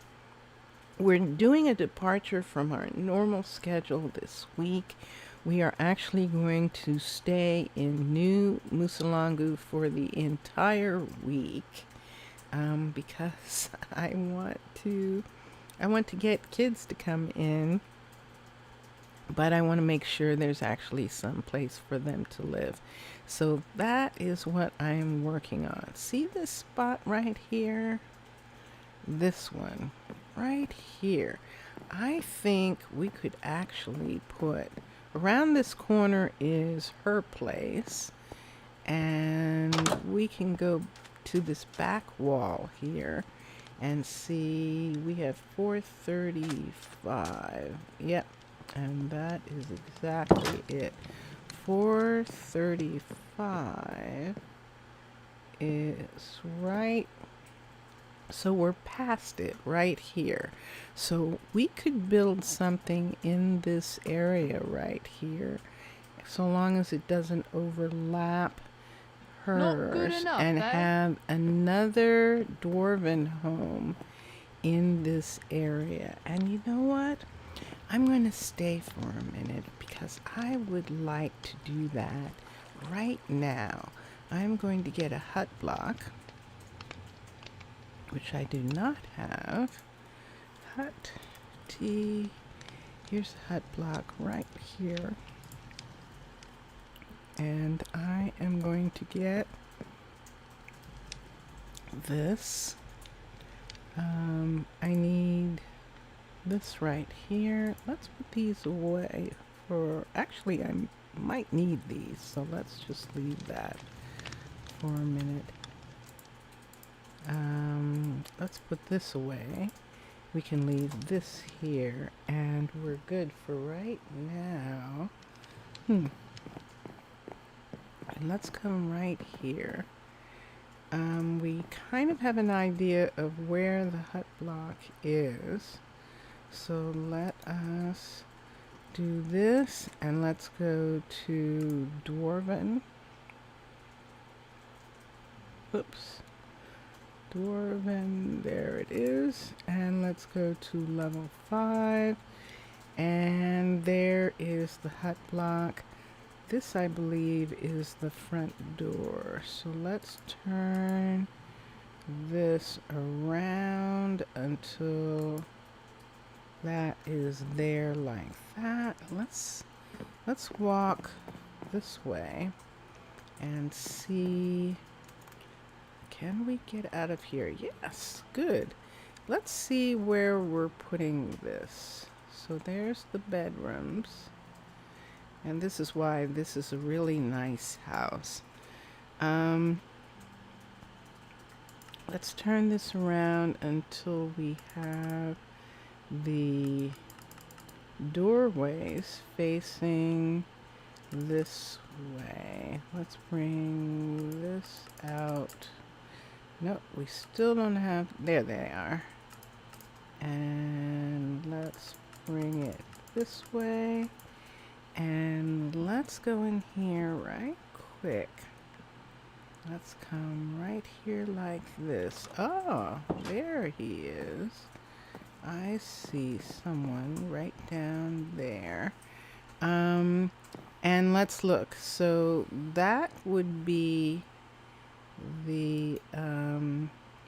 we're doing a departure from our normal schedule this week. We are actually going to stay in New Musalangu for the entire week because I want to get kids to come in, but I want to make sure there's actually some place for them to live. So that is what I am working on. See this spot right here? This one right here. I think we could actually put, around this corner is her place, and we can go to this back wall here and see we have 435. Yep, and that is exactly it. 435 is right. So we're past it right here. So we could build something in this area right here, so long as it doesn't overlap Not good hers, enough, and eh? have another dwarven home in this area. And you know what? I'm going to stay for a minute because I would like to do that right now. I'm going to get a hut block, which I do not have. Hut T. Here's a hut block right here. And I am going to get this. I need this right here. Let's put these away for, actually I might need these, so let's just leave that for a minute. Let's put this away. We can leave this here, and we're good for right now. And let's come right here. We kind of have an idea of where the hut block is. So let us do this, and let's go to Dwarven. Oops. Dwarven, there it is. And let's go to level 5. And there is the hut block. This, I believe, is the front door. So let's turn this around until that is there like that. Let's walk this way and see. Can we get out of here? Yes, good. Let's see where we're putting this. So there's the bedrooms. And this is why this is a really nice house. Let's turn this around until we have the doorways facing this way. Let's bring this out. Nope, we still don't have, there they are. And let's bring it this way. And let's go in here right quick Let's come right here like this. Oh, there he is. I see someone right down there. And let's look. So that would be the,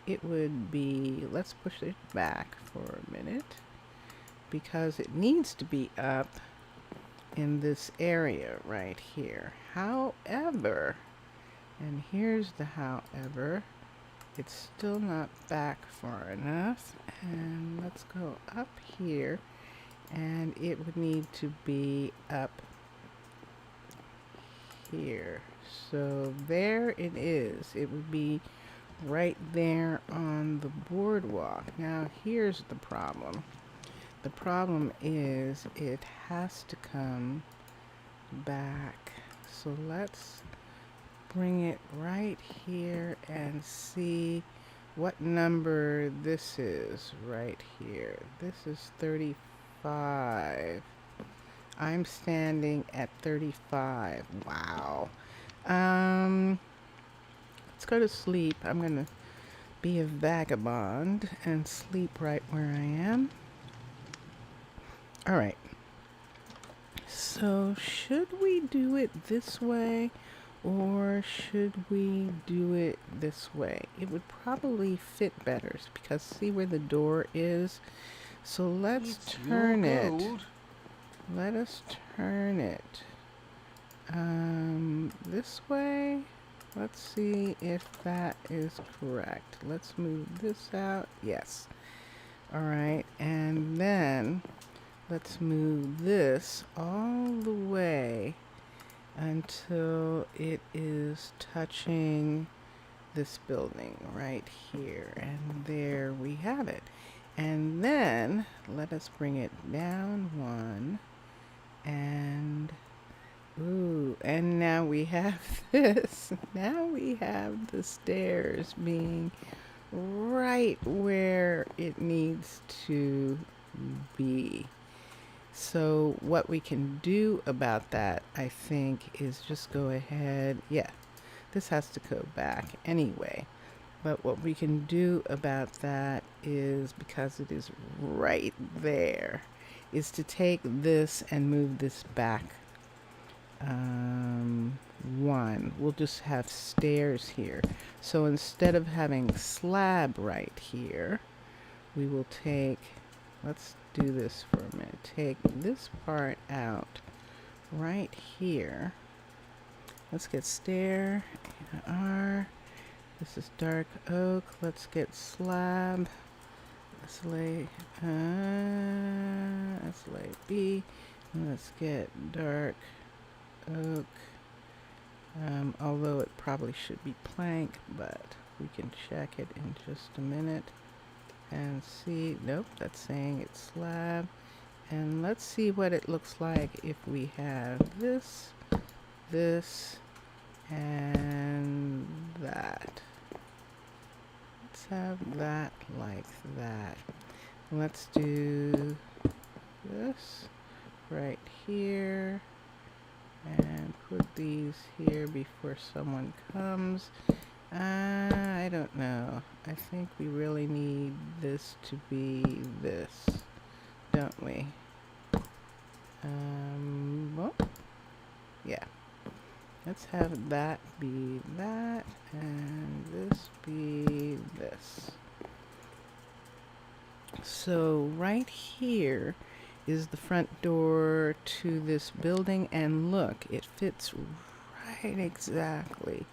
it would be, let's push it back for a minute because it needs to be up in this area right here. However, and here's the however, it's still not back far enough. And let's go up here, and it would need to be up here. So there it is. It would be right there on the boardwalk. Now here's the problem. The problem is it has to come back. So let's bring it right here and see what number this is right here. This is 35. I'm standing at 35. Wow. Let's go to sleep. I'm gonna be a vagabond and sleep right where I am. All right. So should we do it this way or should we do it this way? It would probably fit better because see where the door is? So let's It's turn your it. gold. Let us turn it this way. Let's see if that is correct. Let's move this out. Yes. All right. And then let's move this all the way until it is touching this building right here. And there we have it. And then let us bring it down one. And ooh, and now we have this. Now we have the stairs being right where it needs to be. So what we can do about that, I think, is just go ahead. Yeah, this has to go back anyway. But what we can do about that is, because it is right there, is to take this and move this back one. We'll just have stairs here. So instead of having slab right here, we will take, let's do this for a minute. Take this part out right here. Let's get stair, R. This is dark oak. Let's get slab. Let's lay B. And let's get dark oak. Although it probably should be plank, but we can check it in just a minute and see. Nope, that's saying it's slab. And let's see what it looks like if we have this, this, and that. Let's have that like that. Let's do this right here and put these here before someone comes. I don't know. I think we really need this to be this, don't we? Well, yeah. Let's have that be that, and this be this. So right here is the front door to this building, and look, it fits right exactly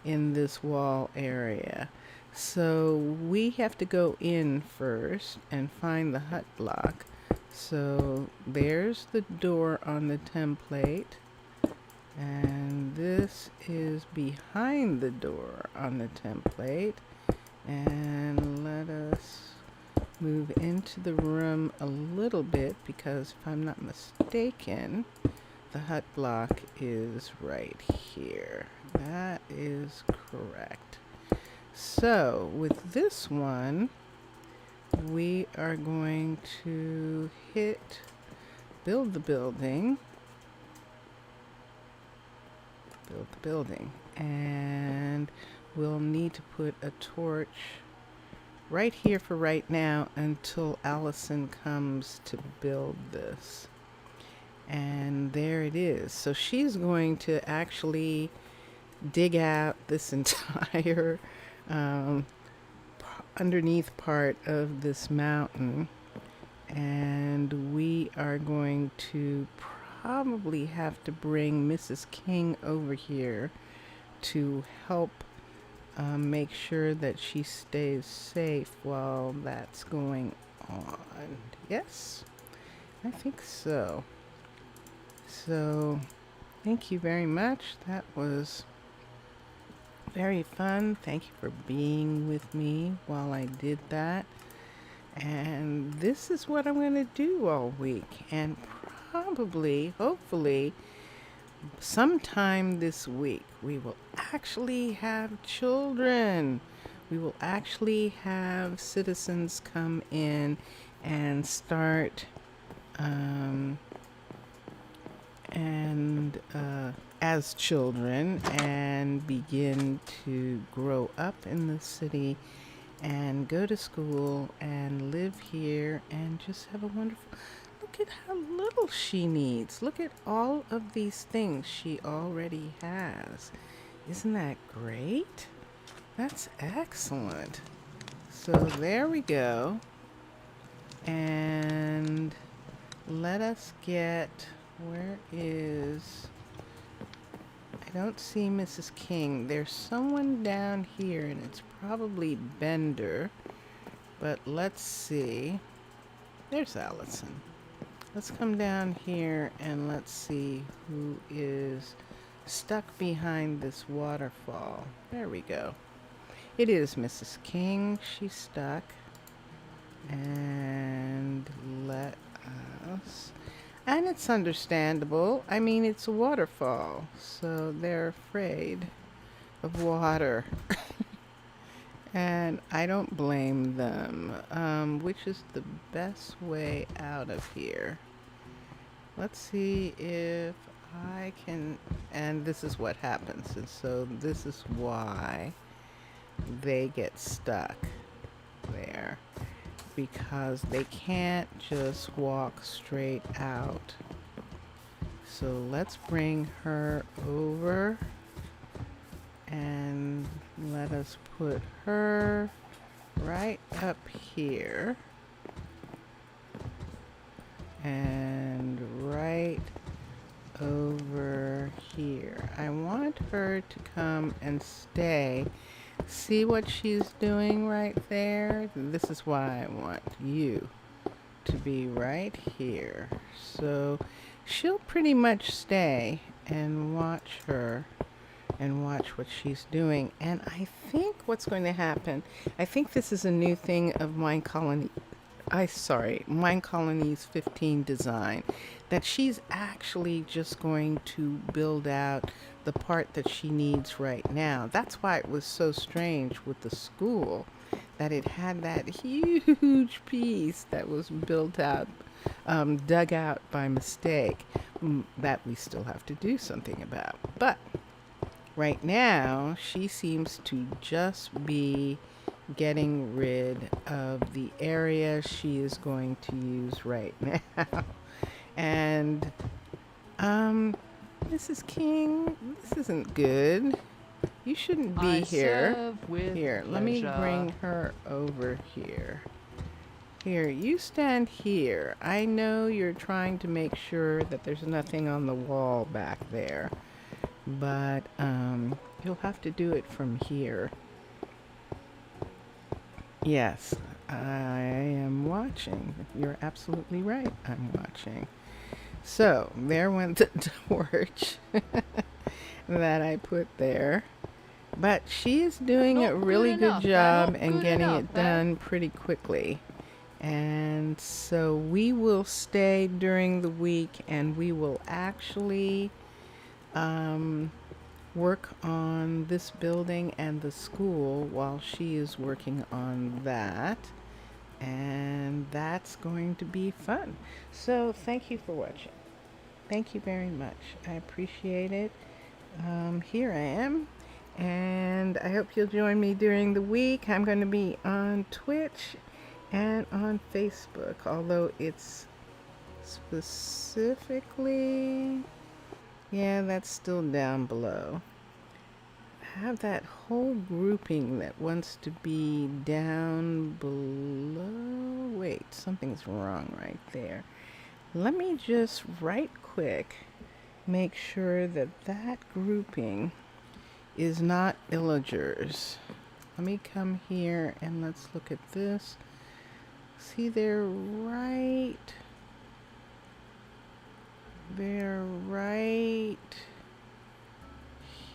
in this wall area. So we have to go in first and find the hut block. So there's the door on the template, and this is behind the door on the template. And let us move into the room a little bit, because if I'm not mistaken, the hut block is right here. That is correct. So with this one, we are going to hit build the building, and we'll need to put a torch right here for right now until Allison comes to build this. And there it is. So she's going to actually dig out this entire underneath part of this mountain, and we are going to probably have to bring Mrs. King over here to help make sure that she stays safe while that's going on. Yes, I think so. So thank you very much. That was very fun. Thank you for being with me while I did that. And this is what I'm going to do all week. And probably, hopefully, sometime this week, we will actually have children. We will actually have citizens come in and start as children and begin to grow up in the city and go to school and live here and just have a wonderful... Look at how little she needs. Look at all of these things she already has. Isn't that great? That's excellent. So there we go. And let us get... Where is... I don't see Mrs. King. There's someone down here, and it's probably Bender. But let's see. There's Allison. Let's come down here and let's see who is stuck behind this waterfall. There we go. It is Mrs. King. She's stuck. And let us... And it's understandable. I mean, it's a waterfall, so they're afraid of water. And I don't blame them. Which is the best way out of here? Let's see if I can... And this is what happens. And so this is why they get stuck there. Because they can't just walk straight out. So let's bring her over and let us put her right up here and right over here. I want her to come and stay. See what she's doing right there? This is why I want you to be right here. So she'll pretty much stay and watch her and watch what she's doing. And I think what's going to happen, I think this is a new thing of Minecolonies 15 design, that she's actually just going to build out the part that she needs right now. That's why it was so strange with the school, that it had that huge piece that was built out, dug out by mistake, that we still have to do something about. But right now, she seems to just be getting rid of the area she is going to use right now. And Mrs. King, this isn't good. You shouldn't be here. Here, let me bring her over here. Here, you stand here. I know you're trying to make sure that there's nothing on the wall back there, but you'll have to do it from here. Yes, I am watching. You're absolutely right. I'm watching. So, there went the torch that I put there. But she is doing a really good job and getting it done pretty quickly. And so we will stay during the week and we will actually work on this building and the school while she is working on that. And that's going to be fun. So thank you for watching. Thank you very much. I appreciate it. Here I am. And I hope you'll join me during the week. I'm going to be on Twitch and on Facebook, although it's specifically, yeah, that's still down below. I have that whole grouping that wants to be down below. Wait, something's wrong right there. Let me just right quick make sure that that grouping is not illagers. Let me come here and let's look at this. See, they're right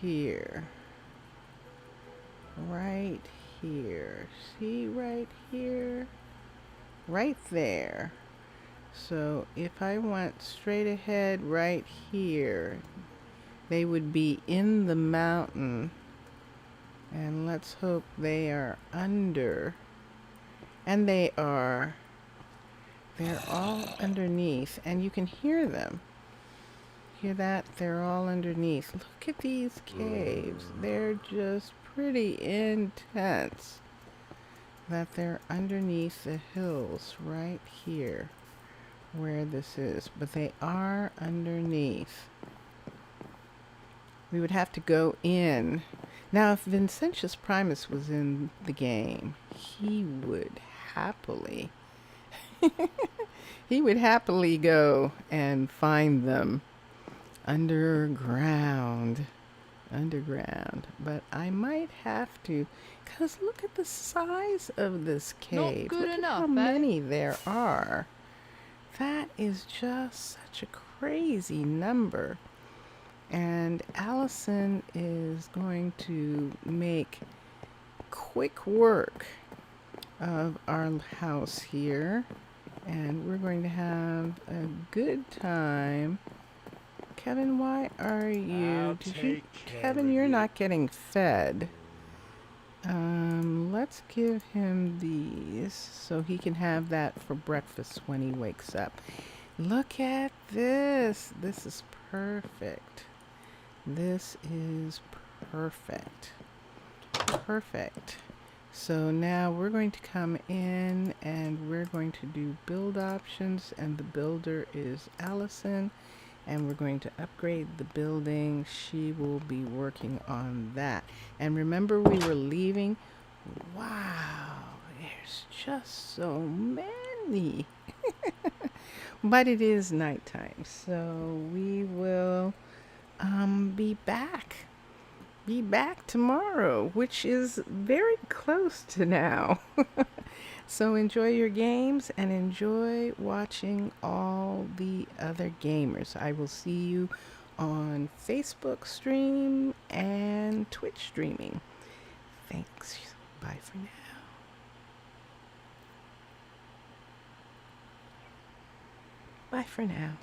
here. Right here. See, right here? Right there. So if I went straight ahead right here, they would be in the mountain. And let's hope they are under. And they are. They're all underneath. And you can hear them. Hear that? They're all underneath. Look at these caves. They're just pretty intense. That they're underneath the hills right here where this is. But they are underneath. We would have to go in. Now, if Vincentius Primus was in the game, he would happily go and find them underground. But I might have to, because look at the size of this cave. Not good look enough, at how eh? many there are. That is just such a crazy number. And Allison is going to make quick work of our house here. And we're going to have a good time. Kevin, why are you... Kevin, you're not getting fed. Let's give him these so he can have that for breakfast when he wakes up. Look at this. This is perfect. This is perfect. Perfect. So now we're going to come in and we're going to do build options, and the builder is Allison, and we're going to upgrade the building. She will be working on that. And remember, we were leaving. Wow, there's just so many. But it is nighttime, so we will be back tomorrow, which is very close to now. So enjoy your games and enjoy watching all the other gamers. I will see you on Facebook stream and Twitch streaming. Thanks. Bye for now. Bye for now.